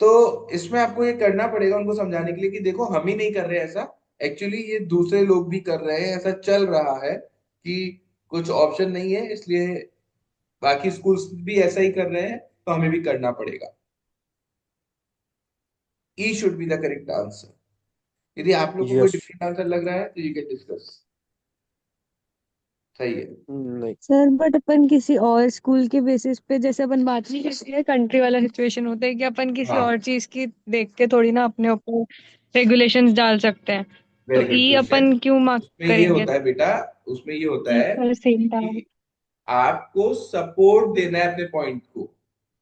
तो इसमें आपको ये करना पड़ेगा उनको समझाने के लिए कि देखो हम ही नहीं कर रहे ऐसा, एक्चुअली ये दूसरे लोग भी कर रहे हैं, ऐसा चल रहा है कि कुछ ऑप्शन नहीं है, इसलिए बाकी स्कूल्स भी ऐसा ही कर रहे हैं, तो हमें भी करना पड़ेगा। E should be the correct answer. यदि आप लोगों को कोई यस। डिफरेंट आंसर लग रहा है तो यू कैन डिस्कस। सही है। नहीं। सर बट अपन किसी और स्कूल के बेसिस पे, जैसे अपन बात नहीं करते हैं, कंट्री वाला सिचुएशन होता है कि अपन किसी हाँ, और चीज की देख के थोड़ी ना अपने ऊपर रेगुलेशंस डाल सकते हैं। तो वेरी गुड ई क्वेश्चन। अपन क्यों मार्क उसमें ये करेंगे? होता है बेटा, उसमें ये होता है Equal same time. कि आपको सपोर्ट देना है अपने पॉइंट को।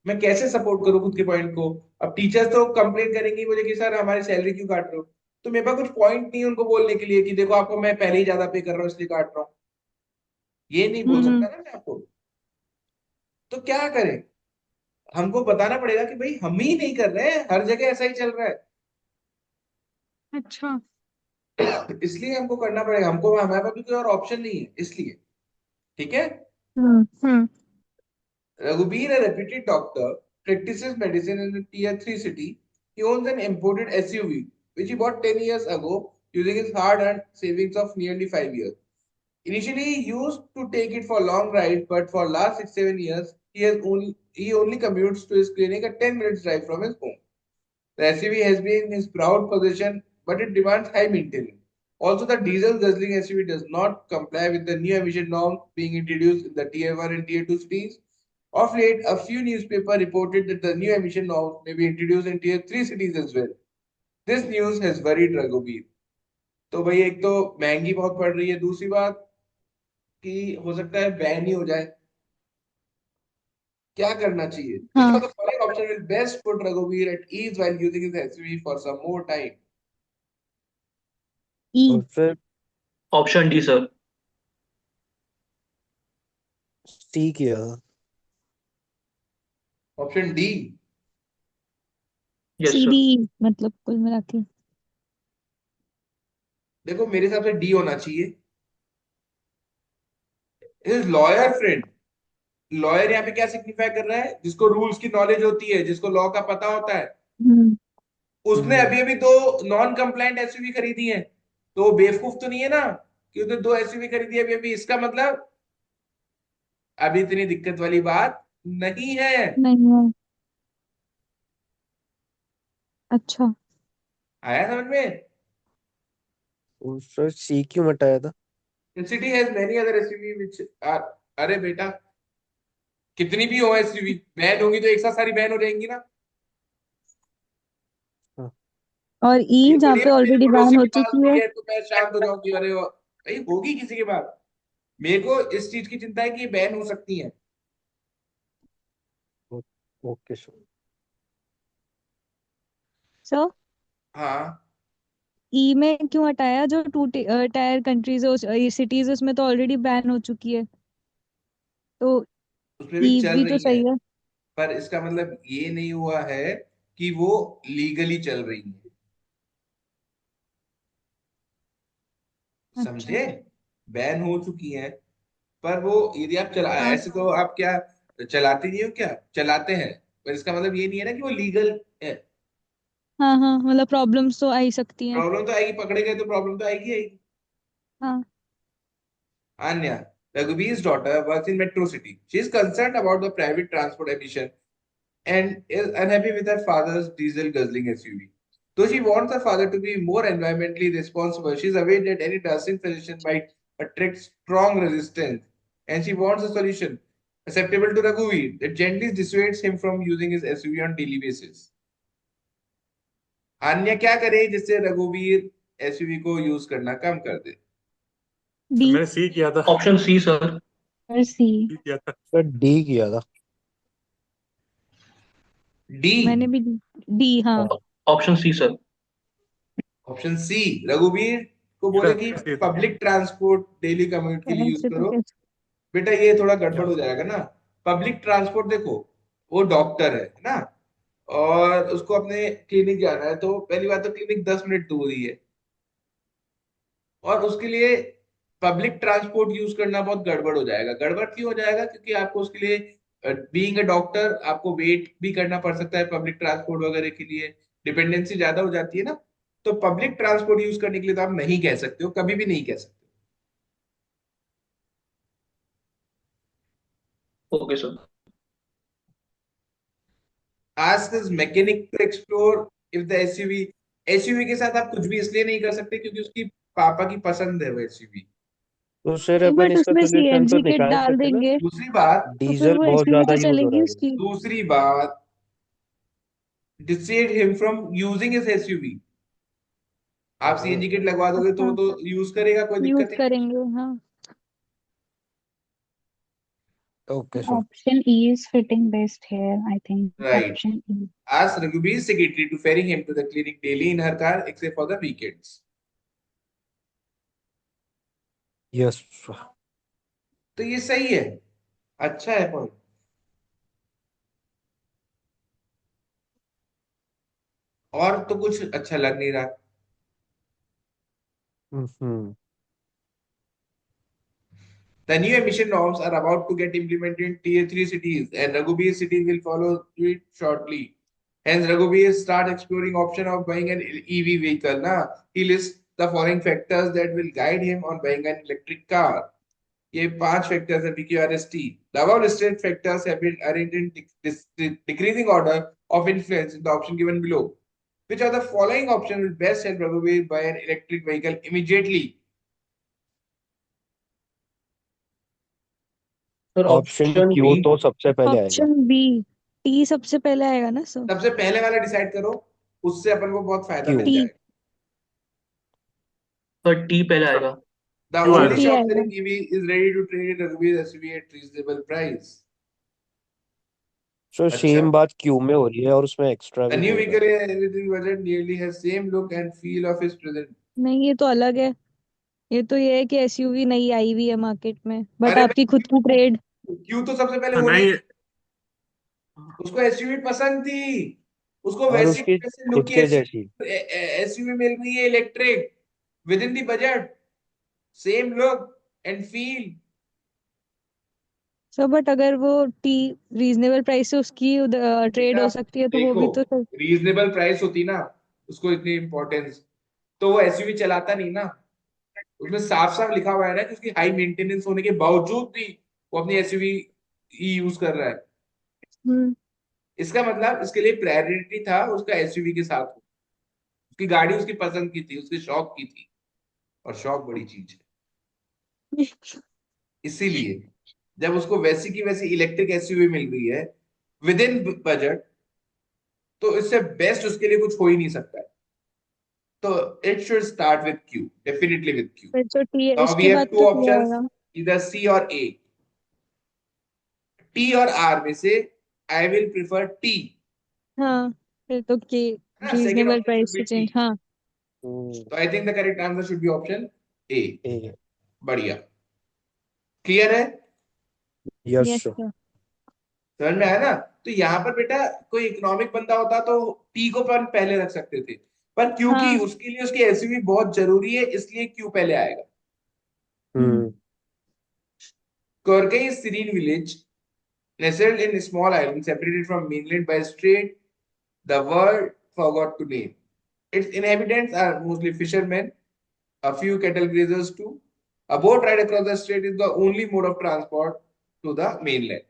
मैं कैसे सपोर्ट करूं खुद के पॉइंट को? अब टीचर्स तो कंप्लेन करेंगी मुझे कि सर हमारी सैलरी क्यों काट रहे हो, तो मेरे पास कुछ पॉइंट नहीं है उनको बोलने के लिए कि देखो आपको मैं पहले ही ज्यादा पे कर रहा हूँ इसलिए काट रहा हूँ। ये नहीं बोल हम्म। सकता ना मैं आपको। तो क्या करें? हमको बताना पड़ेगा कि भाई हम ही नहीं कर रहे हैं, हर जगह ऐसा ही चल रहा अच्छा। है। इसलिए हमको करना पड़ेगा, हमको, हमारे पास भी कोई और ऑप्शन नहीं है इसलिए। ठीक है। हम्म। Raghuveer, a reputed doctor, practices medicine in a tier 3 city. He owns an imported SUV, which he bought 10 years ago using his hard earned savings of nearly 5 years. Initially, he used to take it for long rides, but for last 6-7 years, he only commutes to his clinic a 10 minutes drive from his home. The SUV has been his proud possession, but it demands high maintenance. Also, the diesel guzzling SUV does not comply with the new emission norms being introduced in the Tier 1 and Tier 2 cities. Of late, a few newspapers reported that the new emission norms may be introduced in Tier 3 cities as well. This news has worried Raghuveer. तो भाई, एक तो महंगी बहुत पड़ रही है, दूसरी बात कि हो सकता है बैन ही हो जाए। क्या करना चाहिए? Which हाँ। of the following option will best put Raghuveer at ease while using his SUV for some more time? ई। और फिर ऑप्शन डी सर। सी किया। Option D. Yes C sir. D, मतलब कुल मिला के। देखो, मेरे हिसाब से डी होना चाहिए। हिज लॉयर फ्रेंड, लॉयर यहाँ पे क्या सिग्निफाई कर रहा है? जिसको रूल्स की नॉलेज होती है, जिसको लॉ का पता होता है। हम्म। उसने अभी अभी दो नॉन कंप्लायंट एसयूवी खरीदी है, तो वो बेवकूफ तो नहीं है ना कि उसने दो एसयूवी खरीदी है अभी अभी। इसका मतलब अभी इतनी दिक्कत वाली बात नहीं है। नहीं है। अच्छा। आया समझ में? और फिर सी क्यों हटाया था? City has many other SUV which are, अरे बेटा, कितनी भी हो एसयूवी, बैन होंगी तो एक साथ सारी बैन हो जाएंगी ना। हाँ। और ये ई जहाँ थोड़ी है पे मेरे ऑलरेडी पड़ोसी बैन हो के पास चुकी भी है। है तो मैं शांत हो जाऊंगी? अरे भाई, होगी किसी के पास। मेरे को इस चीज की चिंता है कि ये बैन हो सकती है। Okay sir. सर हाँ, ई में क्यों हटाया? जो टू टायर कंट्रीज है, सिटीज, उसमें तो ऑलरेडी बैन हो चुकी है, तो उसमें भी ई चल भी तो रही है, सही है। पर इसका मतलब ये नहीं हुआ है कि वो लीगली चल रही है, अच्छा। समझे? बैन हो चुकी है, पर वो यदि आप चला, हाँ ऐसे तो आप क्या चलाते नहीं हो क्या? चलाते हैं, पर इसका मतलब ये नहीं है ना कि वो लीगल है। हाँ हाँ, मतलब प्रॉब्लम्स तो आ ही सकती हैं। प्रॉब्लम तो आएगी, पकड़े गए तो प्रॉब्लम तो आएगी आएगी। हाँ। Anya, Raghuvir's daughter, works in Metro City. She is concerned about the private transport emission and is unhappy with her father's diesel guzzling SUV. Though she wants her father to be more environmentally responsible, she is aware that any drastic solution might attract strong resistance, and she wants a solution acceptable to Raghuvir that gently dissuades him from using his SUV on daily basis. Anya क्या करे जिससे रघुवीर SUV को use करना कम कर दे? D. मैंने C किया था, option C sir. Or C. C किया था। सर डी किया था। डी। मैंने भी डी, हाँ। Option C sir. Option C, रघुवीर को बोले कि सी था। पब्लिक ट्रांसपोर्ट डेली कम्यूट के लिए यूज ऐसे तो करो। कैसे? बेटा ये थोड़ा गड़बड़ हो जाएगा ना। पब्लिक ट्रांसपोर्ट देखो, वो डॉक्टर है ना, और उसको अपने क्लिनिक जाना है, तो पहली बात तो क्लिनिक 10 मिनट दूर ही है, और उसके लिए पब्लिक ट्रांसपोर्ट यूज करना बहुत गड़बड़ हो जाएगा। गड़बड़ क्यों हो जाएगा? क्योंकि आपको उसके लिए, बीइंग अ डॉक्टर, आपको वेट भी करना पड़ सकता है पब्लिक ट्रांसपोर्ट वगैरह के लिए, डिपेंडेंसी ज्यादा हो जाती है ना। तो पब्लिक ट्रांसपोर्ट यूज करने के लिए तो आप नहीं कह सकते हो, कभी भी नहीं कह सकते। Okay sir. ask his mechanic to explore if the SUV, SUV के साथ आप कुछ भी इसलिए नहीं कर सकते क्योंकि उसकी पापा की पसंद है वो एसयूवी। तो सर अपन बट इसका उसमें सोल्यूशन तो सीएनजी किट निकाल डाल सकते हैं ना। देंगे दूसरी बात, तो फिर डीजल वो बहुत एसयूवी ज्यादा तो यूज हो चलेगी रहा है अभी। उसकी। दूसरी बात, dissuade him from using his SUV. आप सीएनजी किट लगवा दोगे तो वो अच्छा, तो यूज करेगा, कोई यूज दिक्कत ही नहीं। करेंगे, हाँ। Okay sir. Option E is fitting best here, I think. Right. Option E. Ask Raghuvir's secretary to ferry him to the clinic daily in her car except for the weekends. Yes. तो ये सही है, अच्छा है point. और तो कुछ अच्छा लग नहीं रहा। हम्म। The new emission norms are about to get implemented in tier 3 cities, and Raghubir city will follow it shortly. Hence, Raghubir start exploring option of buying an EV vehicle. Na? He lists the following factors that will guide him on buying an electric car. ये 5 factors है PQRST. The above listed factors have been arranged in decreasing order of influence in the option given below. Which of the following option will best help Raghubir buy an electric vehicle immediately? Sir option option Q B. तो सबसे पहले आएगा। Option B, T सबसे पहले आएगा ना sir? सबसे पहले वाला डिसाइड करो, उससे अपन को बहुत फायदा क्यू। मिल टी। जाएगा। सर टी पहले आएगा। The क्यों only आएगा? टी shop आएगा। selling EV is ready to trade Raghuvir's SUV at reasonable price. सो अच्छा, सेम बात क्यू में हो रही है और उसमें एक्स्ट्रा a भी new बोल रहा vehicle है। in everything budget nearly has same look and feel of his present. नहीं, ये तो अलग है। ये तो ये है कि एसयूवी नई आई हुई है मार्केट में, बट अरे आपकी खुद की ट्रेड। क्यों तो सबसे पहले होना ही, नहीं, उसको एसयूवी पसंद थी, उसको और वैसी उसकी वैसे लुक खुद की के जैसी। एसयूवी मिल रही है electric, with in the budget, same look and feel. Sir but अगर वो टी रीजनेबल प्राइस से उसकी ट्रेड बेटा हो सकती है तो वो देखो, भी तो सर। रीजनेबल प्राइस होती ना, उसको इतनी इंपॉर्टेंस, तो वो एसयूवी चलाता नहीं ना। उसमें साफ साफ लिखा हुआ है ना कि उसकी हाई मेंटेनेंस होने के बावजूद भी वो अपनी एसयूवी यूज कर रहा है। हम्म। इसका मतलब इसके लिए प्रायोरिटी था उसका एसयूवी के साथ हो। उसकी गाड़ी उसकी पसंद की थी, उसके शौक की थी, और शौक बड़ी चीज है। इसीलिए जब उसको वैसी की वैसी इलेक्ट्रिक एसयूवी मिल रही है विद इन बजट, तो इससे बेस्ट उसके लिए कुछ हो ही नहीं सकता है। तो it should start with Q, definitely with Q. फिर तो टी है, नाउ वी उसके हैव बाद टू तो टी ऑप्शंस, आएगा। इधर सी और ए। टी और आर में से आई विल प्रिफर टी, हाँ, फिर तो के है ना? Second reasonable option should price be set. Change, हाँ। So I think the correct answer should be option A. A. बढ़िया, क्लियर है, Yes, यस sir. सर। समझ में आया ना? तो यहाँ पर बेटा कोई इकोनॉमिक बंदा होता तो P को अपन पहले रख सकते थे, पर क्योंकि हाँ। उसके लिए उसकी एसयूवी बहुत जरूरी है इसलिए Q पहले आएगा। Hmm. Korkai is serene village nestled in a small island separated from mainland by a strait the world forgot to name. Its inhabitants are mostly fishermen, a few cattle grazers too. A boat ride across the strait is the only mode of transport to the mainland.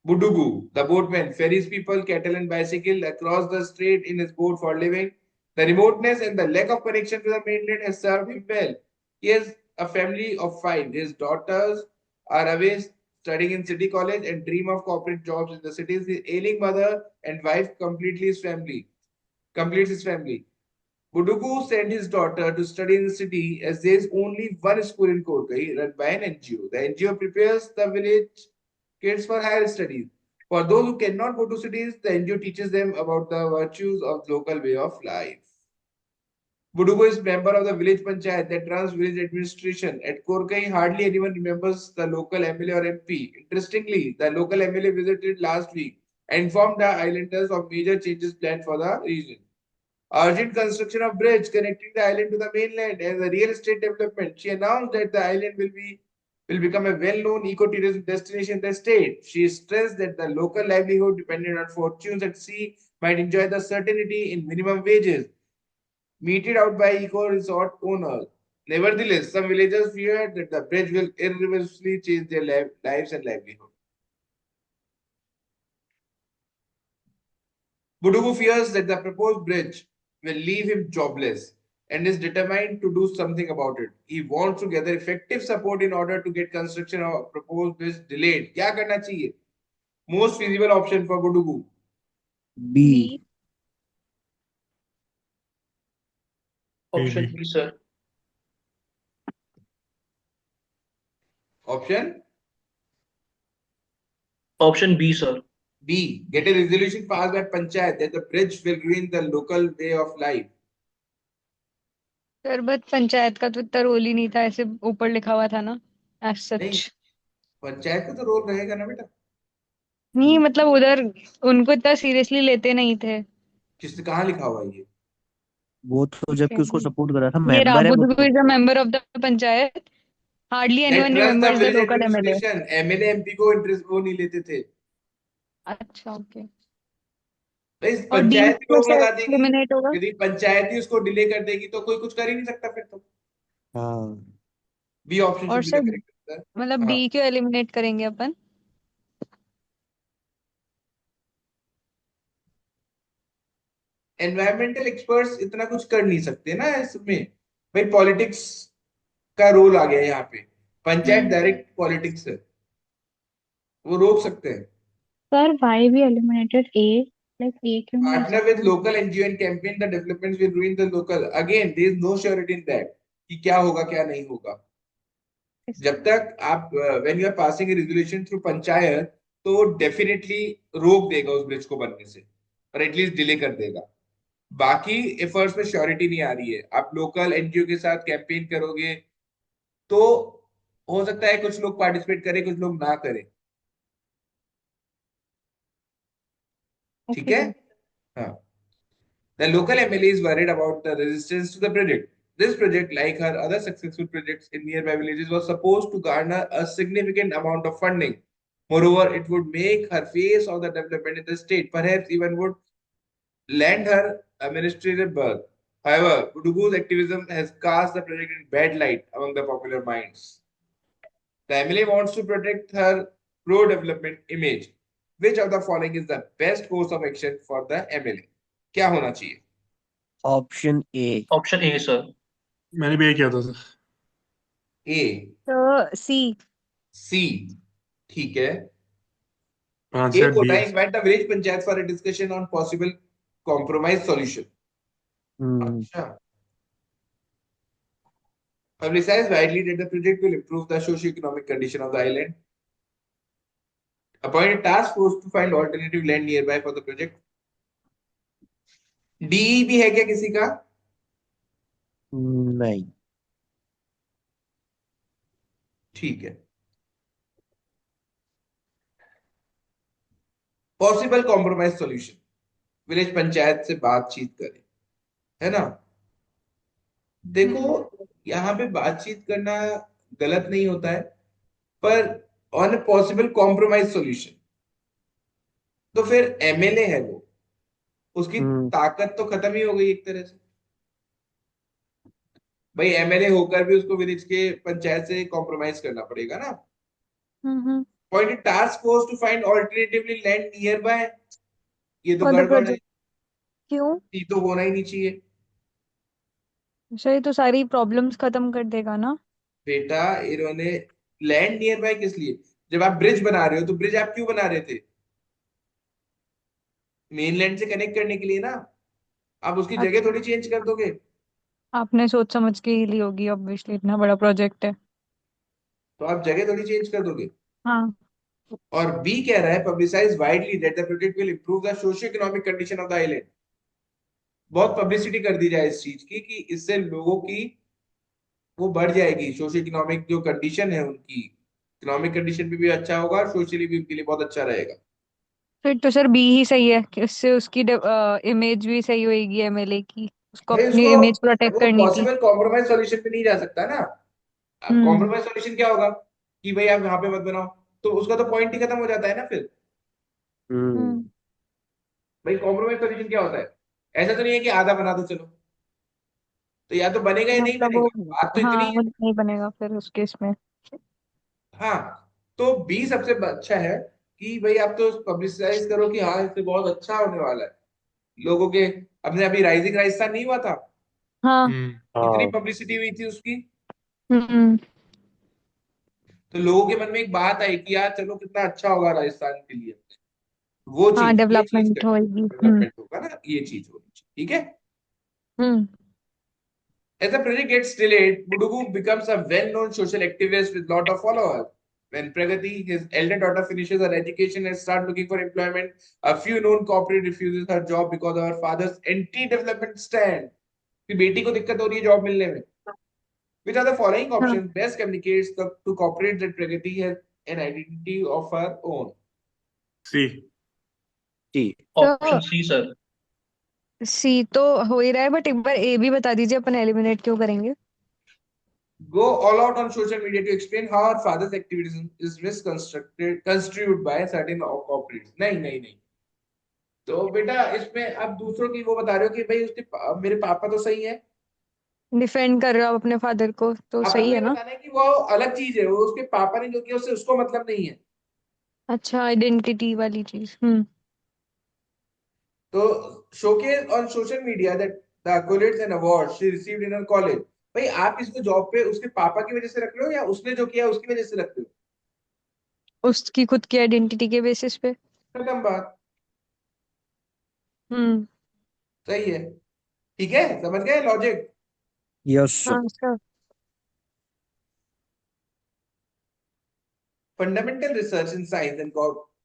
Budugu, the boatman, ferries people, cattle, and bicycle across the strait in his boat for living. The remoteness and the lack of connection to the mainland has served him well. He has a family of 5. His daughters are away studying in city college and dream of corporate jobs in the cities. His ailing mother and wife completes his family. Budugu sent his daughter to study in the city as there is only one school in Korkai run by an NGO. The NGO prepares the village kids for higher studies. For those who cannot go to cities, the NGO teaches them about the virtues of local way of life. Budugu is member of the village panchayat that runs village administration. At Korkai, hardly anyone remembers the local MLA or MP. Interestingly, the local MLA visited last week and informed the islanders of major changes planned for the region. Urgent construction of bridge connecting the island to the mainland and the real estate development. She announced that the island will become a well-known eco-tourism destination in the state. She stressed that the local livelihood dependent on fortunes at sea might enjoy the certainty in minimum wages meted out by eco-resort owners. Nevertheless, some villagers fear that the bridge will irreversibly change their lives and livelihood. Budugu fears that the proposed bridge will leave him jobless and is determined to do something about it. He wants to gather effective support in order to get construction of proposed bridge delayed. क्या करना चाहिए? Most feasible option for Budugu. B. Option B. B sir. Option option B sir. B. Get a resolution passed by Panchayat that the bridge will ruin the local way of life. Sir but panchayat का तो इतना role ही नहीं था, ऐसे ऊपर लिखा हुआ था ना एज नहीं, सच। पंचायत का तो रोल रहेगा ना बेटा। नहीं मतलब उधर उनको इतना सीरियसली लेते नहीं थे। किसने कहाँ लिखा हुआ है ये? वो तो जबकि उसको सपोर्ट कर रहा था, ये मेंबर है वो राबुदुगु तो। Is a member of the panchayat, hardly That anyone runs the remembers the village local MLA. administration. MLA MP को इंटरेस्ट वो नहीं लेते थे। अच्छा ओके। भाई और डी पंचायत ही रोक कैसे लगा देगी। एलिमिनेट होगा? यदि पंचायत ही उसको डिले कर देगी तो कोई कुछ कर ही नहीं सकता फिर तो। हाँ। बी ऑप्शन और should be the sir correct answer. मतलब हाँ, डी क्यों एलिमिनेट करेंगे अपन? एनवायरमेंटल एक्सपर्ट्स इतना कुछ कर नहीं सकते ना इसमें। भाई पॉलिटिक्स का रोल आ गया यहाँ पे। पंचायत डायरेक्ट पॉलिटिक्स है, वो रोक सकते हैं। Sir, why we eliminated A? Like A क्यों नहीं हो Partner with सकता? local NGO and campaign the developments will ruin the local. Again, there is no surety in that कि क्या होगा क्या नहीं होगा। जब तक आप when you are passing a resolution through panchayat तो डेफिनेटली रोक देगा उस ब्रिज को बनने से, और एटलीस्ट डिले कर देगा। बाकी एफर्ट्स में श्योरिटी नहीं आ रही है। आप लोकल एनजीओ के साथ कैंपेन करोगे तो हो सकता है कुछ लोग पार्टिसिपेट करें, कुछ लोग ना करें। ठीक ओके है? सर। हाँ। The local MLA is worried about the resistance to the project. This project, like her other successful projects in nearby villages, was supposed to garner a significant amount of funding. Moreover, it would make her face of the development in the state, perhaps even would land her a ministerial berth. However, Budugu's activism has cast the project in bad light among the popular minds. The MLA wants to protect her pro-development image. Which of the following is the best course of action for the MLA? क्या होना चाहिए? Option A. Option A sir. मैंने भी यही किया था sir. A, तो सी। C, ठीक है। आंसर A बोला B. invite the village panchayat for a discussion on possible compromise solution. अच्छा। Publicized widely that the project will improve the socio-economic condition of the island. Appoint a task force to find alternative land nearby for the project. D भी है क्या किसी का? नहीं। ठीक है। Possible compromise solution, village panchayat से बातचीत करें, है ना। देखो, यहाँ पे बातचीत करना गलत नहीं होता है, पर on a possible compromise solution, तो फिर एमएलए है वो, उसकी हम्म ताकत तो खत्म ही हो गई एक तरह से। भाई एमएलए होकर भी उसको विलेज के पंचायत से कॉम्प्रोमाइज करना पड़ेगा ना। हम्म। Appointed task force to find alternatively land nearby, ये तो फॉर द गड़बड़ है, प्रोजेक्ट। क्यों? ये तो होना ही नहीं चाहिए। सही, तो सारी प्रॉब्लम्स खत्म कर देगा ना। बेटा इन्होंने लैंड नियर बाय किस लिए, जब आप ब्रिज बना रहे हो तो ब्रिज आप क्यों बना रहे थे, मेनलैंड से कनेक्ट करने के लिए ना। आप उसकी जगह अच्छा, थोड़ी चेंज कर दोगे। आपने सोच समझ के ही ली होगी, ऑब्वियसली इतना बड़ा प्रोजेक्ट है। तो आप जगह थोड़ी चेंज कर दोगे। हाँ। और बी कह रहा है publicise widely that the project will improve the socio economic condition of the island. बहुत पब्लिसिटी कर दी जाए इस चीज की कि इससे लोगों की वो बढ़ जाएगी, सोशियो इकोनॉमिक जो कंडीशन है उनकी, इकोनॉमिक कंडीशन भी अच्छा होगा और सोशली भी उनके लिए बहुत अच्छा रहेगा। फिर तो सर बी ही सही है, कि उससे उसकी इमेज भी सही होगी एमएलए की, उसको भाई अपनी उसको, इमेज प्रोटेक्ट वो करनी थी। पॉसिबल कॉम्प्रोमाइज सॉल्यूशन पे नहीं जा सकता ना। अब हम्म कॉम्प्रोमाइज सॉल्यूशन क्या होगा कि भाई आप यहाँ पे मत बनाओ, तो उसका तो पॉइंट ही खत्म हो जाता है ना फिर। हम्म हम्म। भाई कॉम्प्रोमाइज सॉल्यूशन क्या होता है, ऐसा तो नहीं है कि आधा बना दो चलो, तो या तो बनेगा या तो नहीं मतलब वो, बनेगा, बात तो इतनी हाँ, है। वो नहीं बनेगा फिर उस केस में। हाँ, तो बी सबसे अच्छा है कि भाई आप तो पब्लिसाइज करो कि हाँ इससे बहुत अच्छा होने वाला है लोगों के। अपने अभी राइजिंग राजस्थान नहीं हुआ था, हाँ। हम्म कितनी हाँ। पब्लिसिटी हुई थी उसकी। हम्म। तो लोगों के मन में एक बात आई कि यार चलो कितना अच्छा होगा राजस्थान के लिए, वो हाँ, चीज, ये चीज डेवलपमेंट करनी, होगी। डेवलपमेंट होगा ना, ये चीज होनी चाहिए, ठीक है। हम्म। As the project gets delayed, Mudugu becomes a well-known social activist with lot of followers. When Pragati, his elder daughter, finishes her education and starts looking for employment, a few known corporate refuses her job because of her father's anti-development stand. कि बेटी को दिक्कत हो रही है job मिलने में. Which are the following हाँ, options best communicates to corporate that Pragati has an identity of her own? C जी। ऑप्शन तो सी सर। सी तो हो ही रहा है, बट एक बार ए भी बता दीजिए, अपन एलिमिनेट क्यों करेंगे? Go all out on social media to explain how her father's activism is misconstructed, construed by certain corporates. नहीं नहीं नहीं, तो बेटा इसमें आप दूसरों की वो बता रहे हो कि भाई उसके मेरे पापा तो सही है। डिफेंड कर रहे हो आप अपने फादर को, तो अपन सही को है ये ना। बताना है कि वो अलग चीज है, वो उसके पापा ने जो किया उससे उसको मतलब नहीं है। अच्छा, आइडेंटिटी वाली चीज। तो showcase on social media that the accolades and awards she received in her college। भाई आप इसको जॉब पे उसके पापा की वजह से रख रहे हो या उसने जो किया उसकी वजह से रख रहे हो, उसकी खुद की आइडेंटिटी के बेसिस पे। खत्म बात। हम्म। सही है, ठीक है, समझ गए लॉजिक। Yes sir. हाँ sir. Fundamental research in science and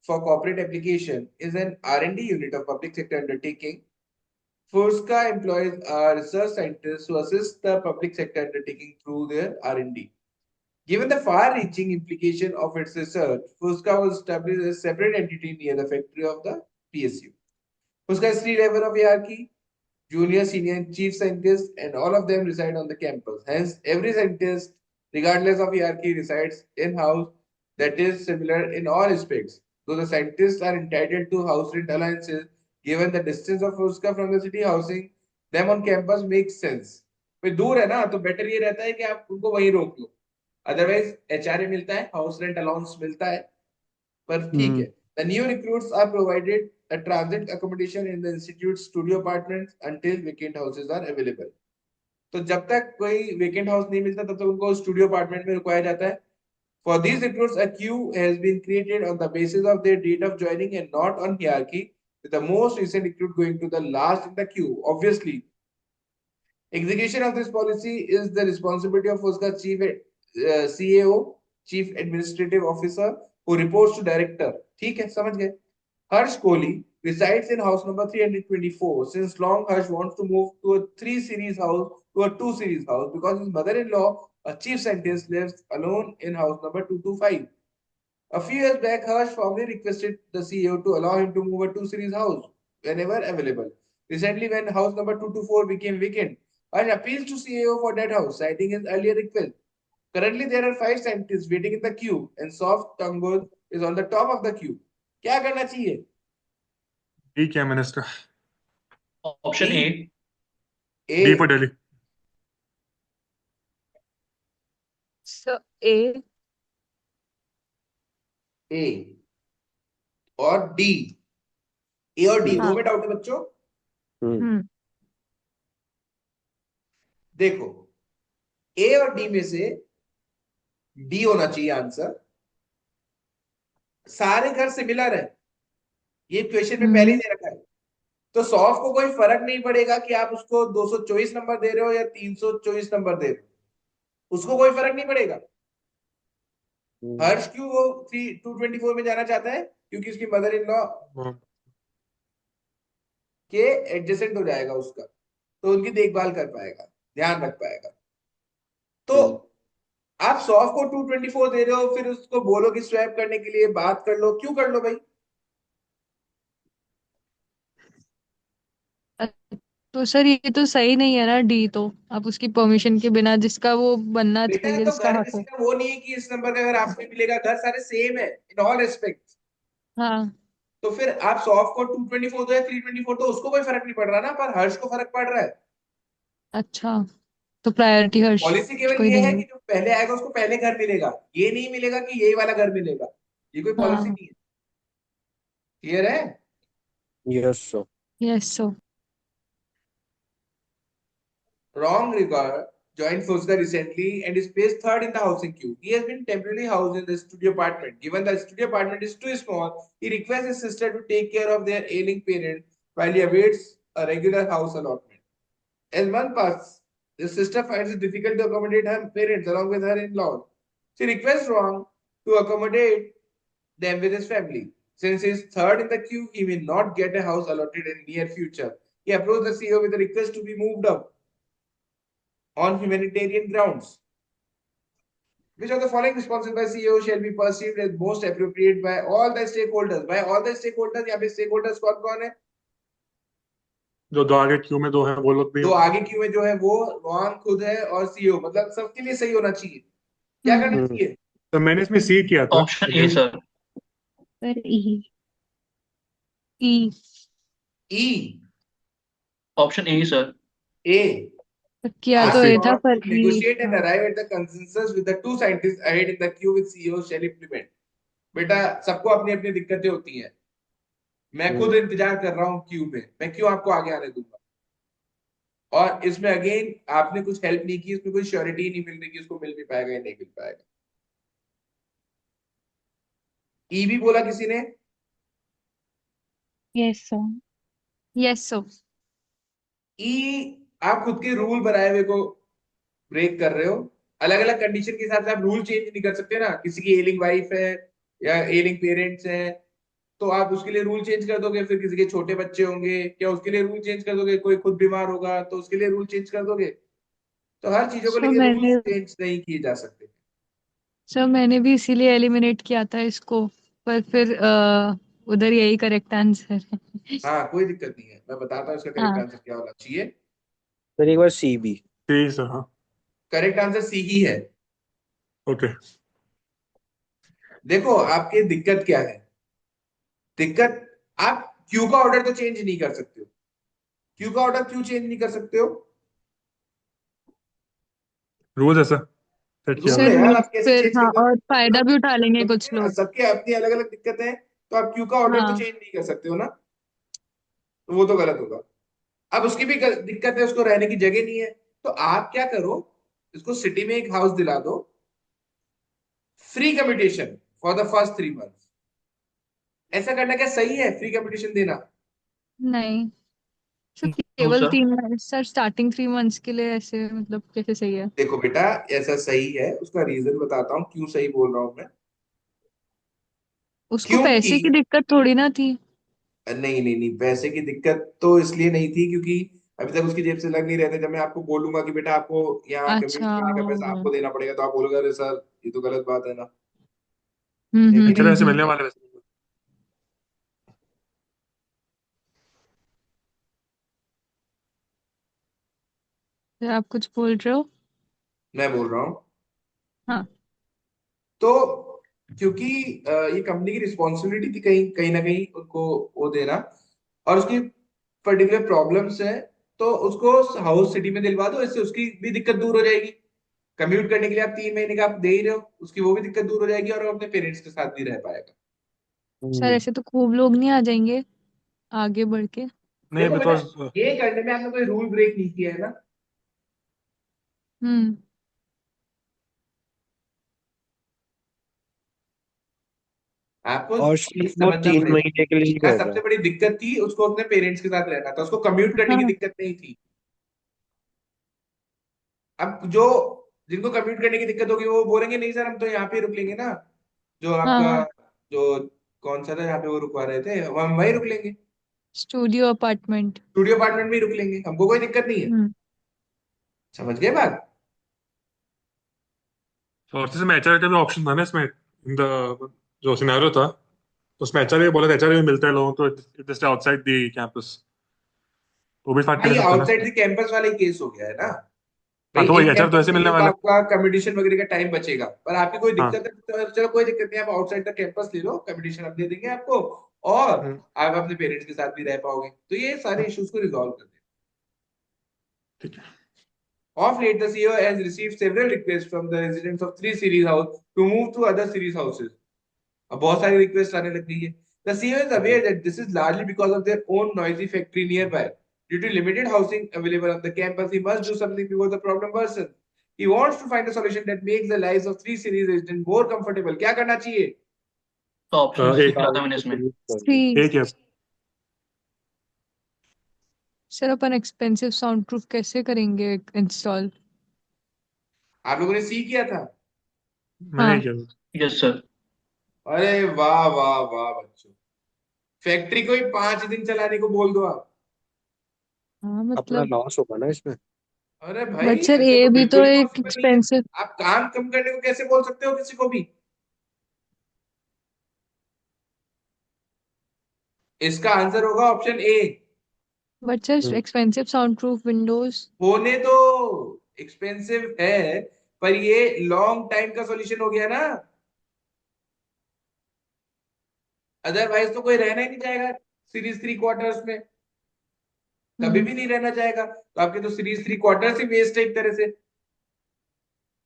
for corporate application is an R&D unit of public sector undertaking. FOSCA employs research scientists who assist the public sector undertaking through their R&D. Given the far-reaching implication of its research, FOSCA was established as a separate entity near the factory of the PSU. FOSCA has three levels of hierarchy: junior, senior, and chief scientist, and all of them reside on the campus. Hence, every scientist, regardless of hierarchy, resides in-house, that is similar in all aspects. Though the scientists are entitled to house rent allowances, given the distance of Fusca from the city, housing them on campus makes sense. कोई दूर है ना तो better ये रहता है कि आप उनको वहीं रोक लो, अदरवाइज एचआरए मिलता है, हाउस रेंट अलाउंस मिलता है, पर ठीक है। The new recruits are provided a transit accommodation in the institute's studio apartments until vacant houses are available. तो जब तक कोई वेकेंट हाउस नहीं मिलता तब तक उनको स्टूडियो अपार्टमेंट में रुकवाया जाता है। For these recruits, a queue has been created on the basis of their date of joining and not on hierarchy, with the most recent recruit going to the last in the queue. Obviously, execution of this policy is the responsibility of उसका chief CAO, Chief Administrative Officer, who reports to director. ठीक है, समझ गए। Harsh Kohli resides in house number 324. Since long, Harsh wants to move to a 3 series house to a 2 series house because his mother-in-law, a chief scientist, lives alone in house number 225. A few years back, Harsh formally requested the CEO to allow him to move a 2 series house whenever available. Recently, when house number 224 became vacant, Harsh appeals to CEO for that house, citing his earlier request. Currently, there are 5 scientists waiting in the queue, and Soft Tangod is on the top of the queue. क्या करना चाहिए? D क्या minister? Option A. D for A, Delhi. So A. A और D. A और D हम्म, दो हाँ। में doubt है बच्चों? हम्म देखो, A और D में से D होना चाहिए आंसर। सारे घर सिमिलर है, ये क्वेश्चन में पहले ही हम्म दे रखा है। तो सॉफ्ट को कोई फर्क नहीं पड़ेगा कि आप उसको 224 नंबर दे रहे हो या 324 नंबर दे रहे हो, उसको कोई फर्क नहीं पड़ेगा। हर्ष क्यों वो 224 में जाना चाहता है? क्योंकि उसकी मदर इन लॉ के एडजेसेंट हो जाएगा उसका, तो उनकी देखभाल कर पाएगा, ध्यान रख पाएगा। तो आप सॉफ्ट को 224 दे रहे हो, फिर उसको बोलो कि स्वैप करने के लिए बात कर लो, क्यों कर लो भाई? तो सर ये तो सही नहीं है ना, डी तो आप उसकी परमिशन के बिना जिसका वो बनना बेटा चाहिए, तो जिसका घर हक किसी हो। का वो नहीं है कि इस नंबर का अगर आपको मिलेगा, घर सारे सेम है इन ऑल रिस्पेक्ट। हाँ। तो फिर आप सॉफ्ट को 224 दो या 324 तो उसको कोई फर्क नहीं पड़ रहा ना, पर हर्ष को फर्क पड़ रहा है। अच्छा, तो प्रायोरिटी हर्ष पॉलिसी केवल कोई ये है देंगे। कि जो पहले आएगा उसको पहले घर मिलेगा, ये नहीं मिलेगा कि यही वाला घर मिलेगा, ये कोई पॉलिसी हाँ। नहीं है। क्लियर है? Yes sir. Yes so. Wrong regard joined Fosga recently and is placed third in the housing queue. He has been temporarily housed in the studio apartment. Given the studio apartment is too small, he requests his sister to take care of their ailing parent while he awaits a regular house allotment. As months pass, the sister finds it difficult to accommodate her parents along with her in-laws. She requests Wrong to accommodate them with his family. Since he is third in the queue, he may not get a house allotted in near future. He approached the CEO with a request to be moved up on humanitarian grounds. Which of the following responses by CEO shall be perceived as most appropriate by all the stakeholders? By all the stakeholders, यहाँ पे stakeholders कौन कौन है? जो दो आगे Q में दो है वो लोग भी दो आगे क्यू में जो है वो रोहन खुद है और सीईओ, मतलब सबके लिए सही होना चाहिए। क्या करना चाहिए? तो मैंने इसमें सी किया था Option A, sir. Sir, E. E. E, Option A, sir. A. किया Ask तो ए था Rohn पर to negotiate and arrive at the consensus with the two scientists ahead in the queue with CEO shall implement. बेटा सबको अपनी अपनी दिक्कतें होती हैं, मैं खुद इंतजार कर रहा हूँ क्यू में, मैं क्यों आपको आगे आने दूंगा? और इसमें अगेन आपने कुछ हेल्प नहीं की, इसमें कोई श्योरिटी नहीं मिल रही कि उसको मिल भी पाएगा या नहीं मिल पाएगा। ई भी बोला किसी ने? Yes, sir. Yes so. E आप खुद के रूल बनाए हुए को ब्रेक कर रहे हो। अलग अलग कंडीशन के हिसाब से आप रूल चेंज नहीं कर सकते ना। किसी की एलिंग वाइफ है या एलिंग पेरेंट्स हैं, तो आप उसके लिए रूल चेंज कर दोगे। फिर किसी के छोटे बच्चे होंगे, क्या उसके लिए रूल चेंज कर दोगे? कोई खुद बीमार होगा तो उसके लिए रूल चेंज कर दोगे? तो हर चीजों को सो लेके रूल्स मैंने चेंज नहीं किए जा सकते। सो मैंने भी इसीलिए एलिमिनेट किया था इसको, पर फिर उधर यही करेक्ट आंसर है। हाँ कोई दिक्कत नहीं है, मैं बताता हूँ इसका करेक्ट हाँ। आंसर क्या होना चाहिए। सर एक बार सी भी। सी सर। हाँ करेक्ट आंसर सी ही है। ओके। देखो आपकी दिक्कत क्या है? दिक्कत, आप क्यू का ऑर्डर तो चेंज नहीं कर सकते हो। क्यू का ऑर्डर क्यों चेंज नहीं कर सकते हो? रूल है सर, सेट किया रूल हुआ सर है है। यार, रूल आप कैसे फिर चेंज हाँ, कर और सकते फायदा हो? भी उठा लेंगे कुछ सबके लोग। सबके अपनी अलग अलग दिक्कतें हैं, तो आप क्यू का ऑर्डर तो हाँ। चेंज नहीं कर सकते हो ना, तो वो तो गलत होगा। अब उसकी भी दिक्कत है, उसको रहने की जगह नहीं है, तो आप क्या करो, इसको सिटी में एक हाउस दिला दो, free commutation for the first 3 months. ऐसा करना क्या सही है, फ्री कम्यूटेशन देना? नहीं सर, No, केवल sir. 3 month sir, starting 3 months के लिए ऐसे मतलब कैसे सही है? देखो बेटा, ऐसा सही है, उसका रीजन बताता हूँ क्यों सही बोल रहा हूं मैं। उसको क्योंकि पैसे की दिक्कत थोड़ी ना थी। नहीं नहीं नहीं, पैसे की दिक्कत तो इसलिए नहीं थी क्योंकि अभी तक उसकी जेब से लग नहीं रहे थे। जब मैं आपको बोलूंगा कि बेटा आपको यहाँ कम्यूट अच्छा। करने का पैसा आपको देना पड़ेगा, तो आप बोलोगे अरे सर ये तो गलत बात है ना। हम्म है कि हम्म नहीं? टीचर ऐसे हम्म मिलने वाले वैसे। सर, आप कुछ बोल रहे हो? मैं बोल रहा हूँ हाँ। तो क्योंकि ये कंपनी की रिस्पॉन्सिबिलिटी थी कहीं कहीं ना कहीं उनको वो देना, और उसकी पर्टिकुलर प्रॉब्लम्स है, तो उसको हाउस सिटी में दिलवा दो, इससे उसकी भी दिक्कत दूर हो जाएगी। कम्यूट करने के लिए आप 3 महीने का आप दे ही रहे हो, उसकी वो भी दिक्कत दूर हो जाएगी और वो अपने पेरेंट्स के साथ भी रह पाएगा। सर ऐसे तो खूब लोग नहीं आ जाएंगे आगे बढ़ के? नहीं, देखो बेटा, बिकॉज ये करने में आपने कोई रूल ब्रेक नहीं किया है ना। हम्म आपको और चीज वो समझना 3 महीने के लिए ही पड़ेगा। बोल रहा सबसे है। बड़ी दिक्कत थी उसको अपने पेरेंट्स के साथ रहना था, उसको कम्यूट करने की हाँ। दिक्कत नहीं थी। अब जो जिनको कम्यूट करने की दिक्कत होगी वो बोलेंगे नहीं सर हम तो यहाँ पे रुक लेंगे ना, जो हाँ आपका हाँ। जो कौन सा था यहाँ पे वो रुकवा रहे थे, हम वहीं रुक लेंगे, स्टूडियो अपार्टमेंट। स्टूडियो अपार्टमेंट में ही रुक लेंगे, हमको कोई दिक्कत नहीं है। हम्म समझ गए बात? और जैसे मैं एचआर का भी ऑप्शन था ना इसमें, इन द जो सिनेरियो था, तो उसमें एचआर भी बोला था, एचआर भी मिलता है लोगों को it is outside the campus, तो भी फाट हाँ, ले ये सकते हैं ना आउटसाइड इसमें। द कैंपस वाला ही केस हो गया है ना। हाँ, भाई तो वही इन एचआर तो कैंपस ऐसे में मिलने ये तो वाला है। आपका कम्पिटिशन वगैरह का टाइम बचेगा, पर आपकी कोई हाँ। दिक्कत है तो चलो कोई दिक्कत नहीं, आप आउटसाइड द कैंपस ले लो, कम्पिटिशन हम दे देंगे आपको, और हम्म, आप अपने पेरेंट्स के साथ भी रह पाओगे, तो ये सारे हाँ, इश्यूज को रिजॉल्व कर देंगे। ठीक है। Of late, the CEO has received several requests from the residents of 3 series house to move to other series houses. अब बहुत सारी रिक्वेस्ट आने लग गई है। The CEO is aware that this is largely because of their own noisy factory nearby. Due to limited housing available on the campus, he must do something before the problem worsens. He wants to find a solution that makes the lives of 3 series residents more comfortable. क्या करना चाहिए? तो option एक लिखा था मैंने इसमें। सी। एक है। सर अपन एक्सपेंसिव साउंड प्रूफ कैसे करेंगे इंस्टॉल? आप लोगों ने सी किया था? मैंने हाँ। एक किया। Yes sir. अरे वाह वाह वाह बच्चों, फैक्ट्री को ही 5 दिन चलाने को बोल दो आप। हाँ अपना मतलब। लॉस होगा ना इसमें। अरे भाई बट सर ऐसे ये तो भी तो बिल्कुल ही एक पॉसिबल नहीं है। एक्सपेंसिव। आप काम कम करने को कैसे बोल सकते हो किसी को भी? इसका आंसर होगा option A. But sir hmm, expensive sound proof Windows. होने तो एक्सपेंसिव है, पर ये लॉन्ग टाइम का सॉल्यूशन हो गया ना, अदरवाइज तो कोई रहना ही नहीं चाहेगा सीरीज 3 क्वार्टर्स में, कभी भी नहीं रहना चाहेगा, तो आपके तो सीरीज 3 क्वार्टर्स ही वेस्ट है एक तरह से।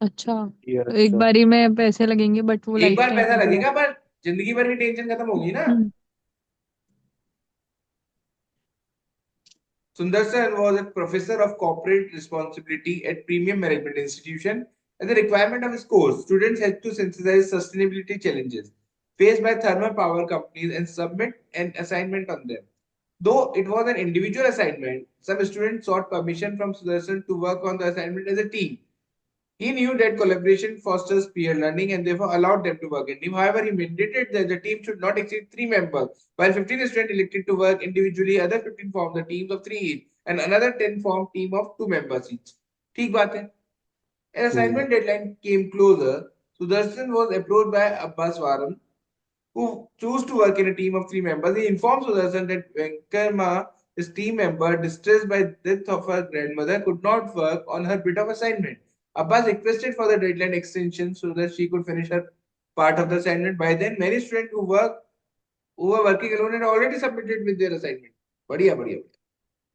अच्छा। ये तो एक अच्छा। बारी में पैसे लगेंगे बट वो एक लाइफ बार टाइम पैसा के लिए। लगेगा पर जिंदगी भर की टेंशन खत्म होगी ना। हम्म Sundarsan was a professor of corporate responsibility at Premium Management Institution. As a requirement of his course, students had to synthesize sustainability challenges faced by thermal power companies and submit an assignment on them. Though it was an individual assignment, some students sought permission from Sudarshan to work on the assignment as a team. He knew that collaboration fosters peer learning and therefore allowed them to work in team. However, he mandated that the team should not exceed 3 members. While 15 students elected to work individually, other 15 formed the teams of 3 each, and another 10 formed team of 2 members each. ठीक बात है। As hmm, assignment deadline came closer, Sudarshan was approached by Abbas Waram, who chose to work in a team of 3 members. He informed Sudarshan that Venkarma, his team member, distressed by death of her grandmother, could not work on her bit of assignment. Abbas requested for the deadline extension so that she could finish her part of the assignment. By then, many students who were working alone had already submitted with their assignment. बढ़िया बढ़िया बढ़िया.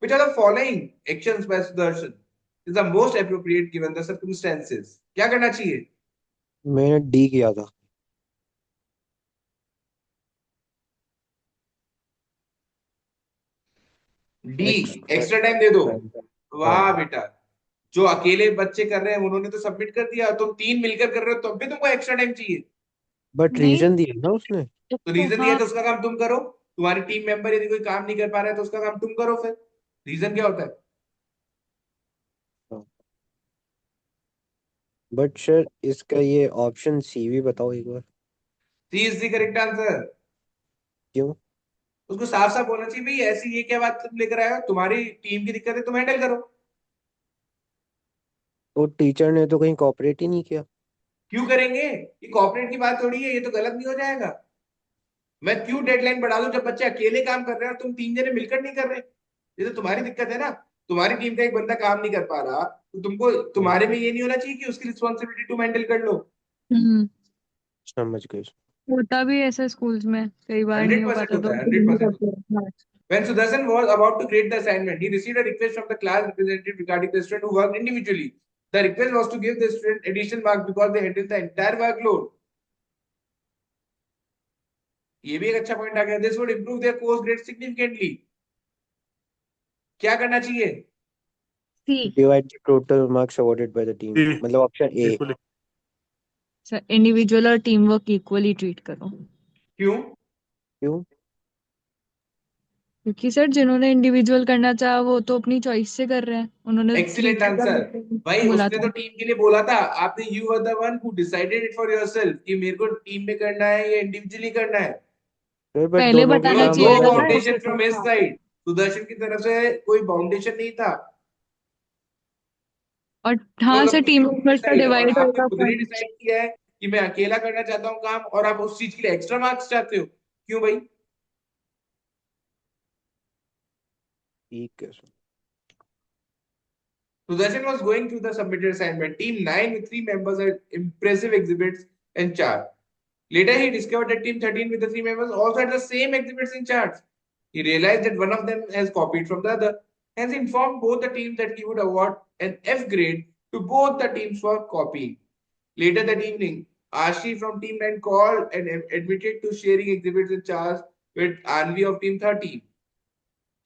Which are the following actions by Sudarshan is the most appropriate given the circumstances? क्या करना चाहिए? मैंने D किया था। D, extra extra time दे दो। टाइम। वाह हाँ, बेटा, जो अकेले बच्चे कर रहे हैं उन्होंने तो सबमिट कर दिया, तुम 3 मिलकर कर रहे हो तब भी तुमको एक्स्ट्रा टाइम चाहिए। बट नहीं। रीजन दिया ना उसने। तो तो रीजन दिया हाँ। तो उसका काम तुम करो। तुम्हारी टीम मेंबर यदि कोई काम नहीं कर पा रहा है तो उसका काम तुम करो फिर। रीजन क्या होता है? बट सर इसका ये ऑप्शन सी भी बताओ एक बार। सी इज द करेक्ट आंसर। क्यों? उसको साफ साफ बोलना चाहिए भाई ऐसी ये क्या बात तुम लेकर आए हो, तुम्हारी टीम की दिक्कत है, तुम हैंडल करो। तो टीचर ने तो कहीं कॉपरेट ही नहीं किया। क्यों करेंगे, ये कॉर्पोरेट की बात थोड़ी है, ये तो गलत नहीं हो जाएगा। मैं क्यों डेडलाइन बढ़ा दूं जब बच्चे अकेले काम कर रहे हैं और तुम 3 जने मिलकर नहीं कर रहे। ये तो तुम्हारी दिक्कत है ना, तुम्हारी टीम का एक बंदा काम नहीं कर पा रहा तो तुमको, तुम्हारे में ये नहीं होना चाहिए कि उसकी रिस्पॉन्सिबिलिटी तुम हैंडल कर लो। हम्म समझ गए। होता भी है ऐसा स्कूल्स में, कई बार नहीं हो 100% पाता तो होता है, 100%। When Sudarshan was about to grade the assignment, he received a request from the class representative regarding the student who worked individually. The request was to give the student additional marks because they handled the entire workload. ये भी एक अच्छा point आ गया। This would improve their course grade significantly. क्या करना चाहिए? C divide the total marks awarded by the team, C मतलब option A. equally. Sir, individual और टीम वर्क इक्वली ट्रीट करो। क्यों? क्यों? क्योंकि सर जिन्होंने इंडिविजुअल करना चाहा वो तो अपनी चॉइस से कर रहे हैं, उन्होंने एक्सीलेंट three आंसर भाई, बोला उसने था। तो टीम के लिए बोला था। आपने you were the one who decided it for yourself कि मेरे को टीम में करना है या इंडिविजुअली करना है। सर बट पहले दोनों के बताना काम नो चाहिए था ना। बाउंडेशन फ्रॉम हिज साइड, सुदर्शन की तरफ से कोई बाउंडेशन नहीं था। और It हाँ was sir, up to team you to members का decide, और डिवाइड आपने होगा खुद ने फंड। डिसाइड किया है कि मैं अकेला करना चाहता हूँ काम, और आप उस चीज के लिए एक्स्ट्रा मार्क्स चाहते हो। क्यों भाई? ठीक है sir. Sudarshan was going through the submitted assignment. Team 9 with 3 members had impressive exhibits and charts. Later, he discovered that Team 13 with the 3 members also had the same exhibits and charts. He realized that one of them has copied from the other. Hence, he informed both the teams that he would award an F grade to both the teams for copying. Later that evening, Ashi from Team 9 called and admitted to sharing exhibits and charts with Anvi of Team 13.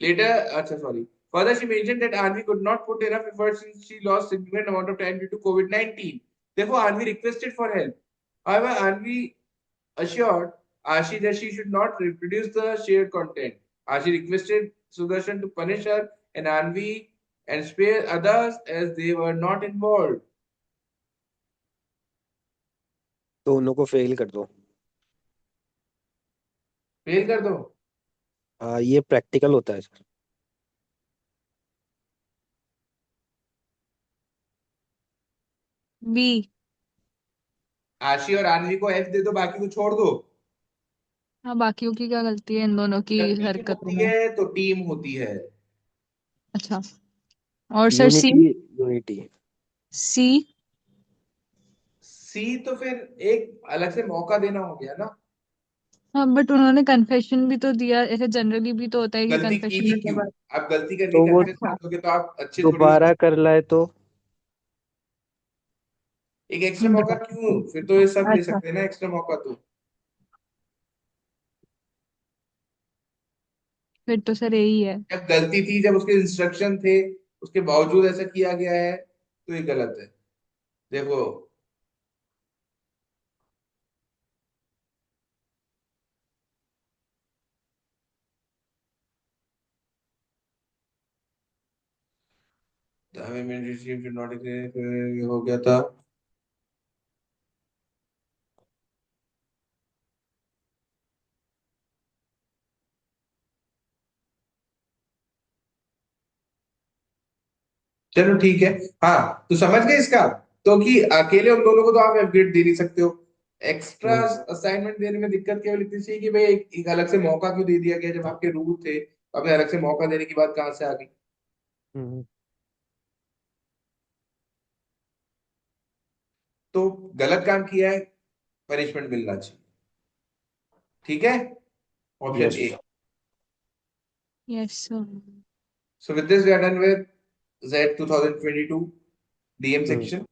Later, sorry. Further, she mentioned that Anvi could not put enough effort since she lost significant amount of time due to COVID-19. Therefore, Anvi requested for help. However, Anvi assured Ashi that she should not reproduce the shared content. Ashi requested Sudarshan to punish her and Anvi and spare others as they were not involved. दोनों को fail कर दो। Fail कर दो। हाँ ये practical होता है सर। बी। आशी और आनवी को एफ दे दो, बाकी को छोड़ दो। हाँ, बाकियों की क्या गलती है इन दोनों की जब टीम हरकतों होती में? है तो टीम होती है। अच्छा, और sir C? Unity unity. C? C तो फिर एक अलग से मौका देना हो गया ना। हाँ, बट उन्होंने कन्फेशन भी तो दिया, ऐसे जनरली भी तो होता है कि गलती की कन्फेशन ही के क्यों? बाद। आप गलती करके तो वो कन्फेस कर दोगे तो आप अच्छे थोड़ी हो दोबारा जाओगे। कर लाए तो एक एक्स्ट्रा मौका क्यों? फिर तो ये सब ले अच्छा, सकते हैं ना एक्स्ट्रा मौका तो। फिर तो सर यही है। जब गलती थी, जब उसके इंस्ट्रक्शन थे, उसके बावजूद ऐसा किया गया है तो ये गलत है। देखो, ये हो गया था। चलो ठीक है। हाँ तो समझ गए इसका, तो कि अकेले उन दोनों को तो आप अपग्रेड दे नहीं सकते हो। एक्स्ट्रा असाइनमेंट देने में दिक्कत केवल इतनी सी कि भाई एक अलग से मौका क्यों दे दिया गया, जब आपके रूल थे तो आपने अलग से मौका देने की बात कहाँ से आ गई? हम्म, तो गलत काम किया है, पनिशमेंट मिलना चाहिए। ठीक है, option yes A. Yes sir. So with this we are done with Z 2022 DM hmm section.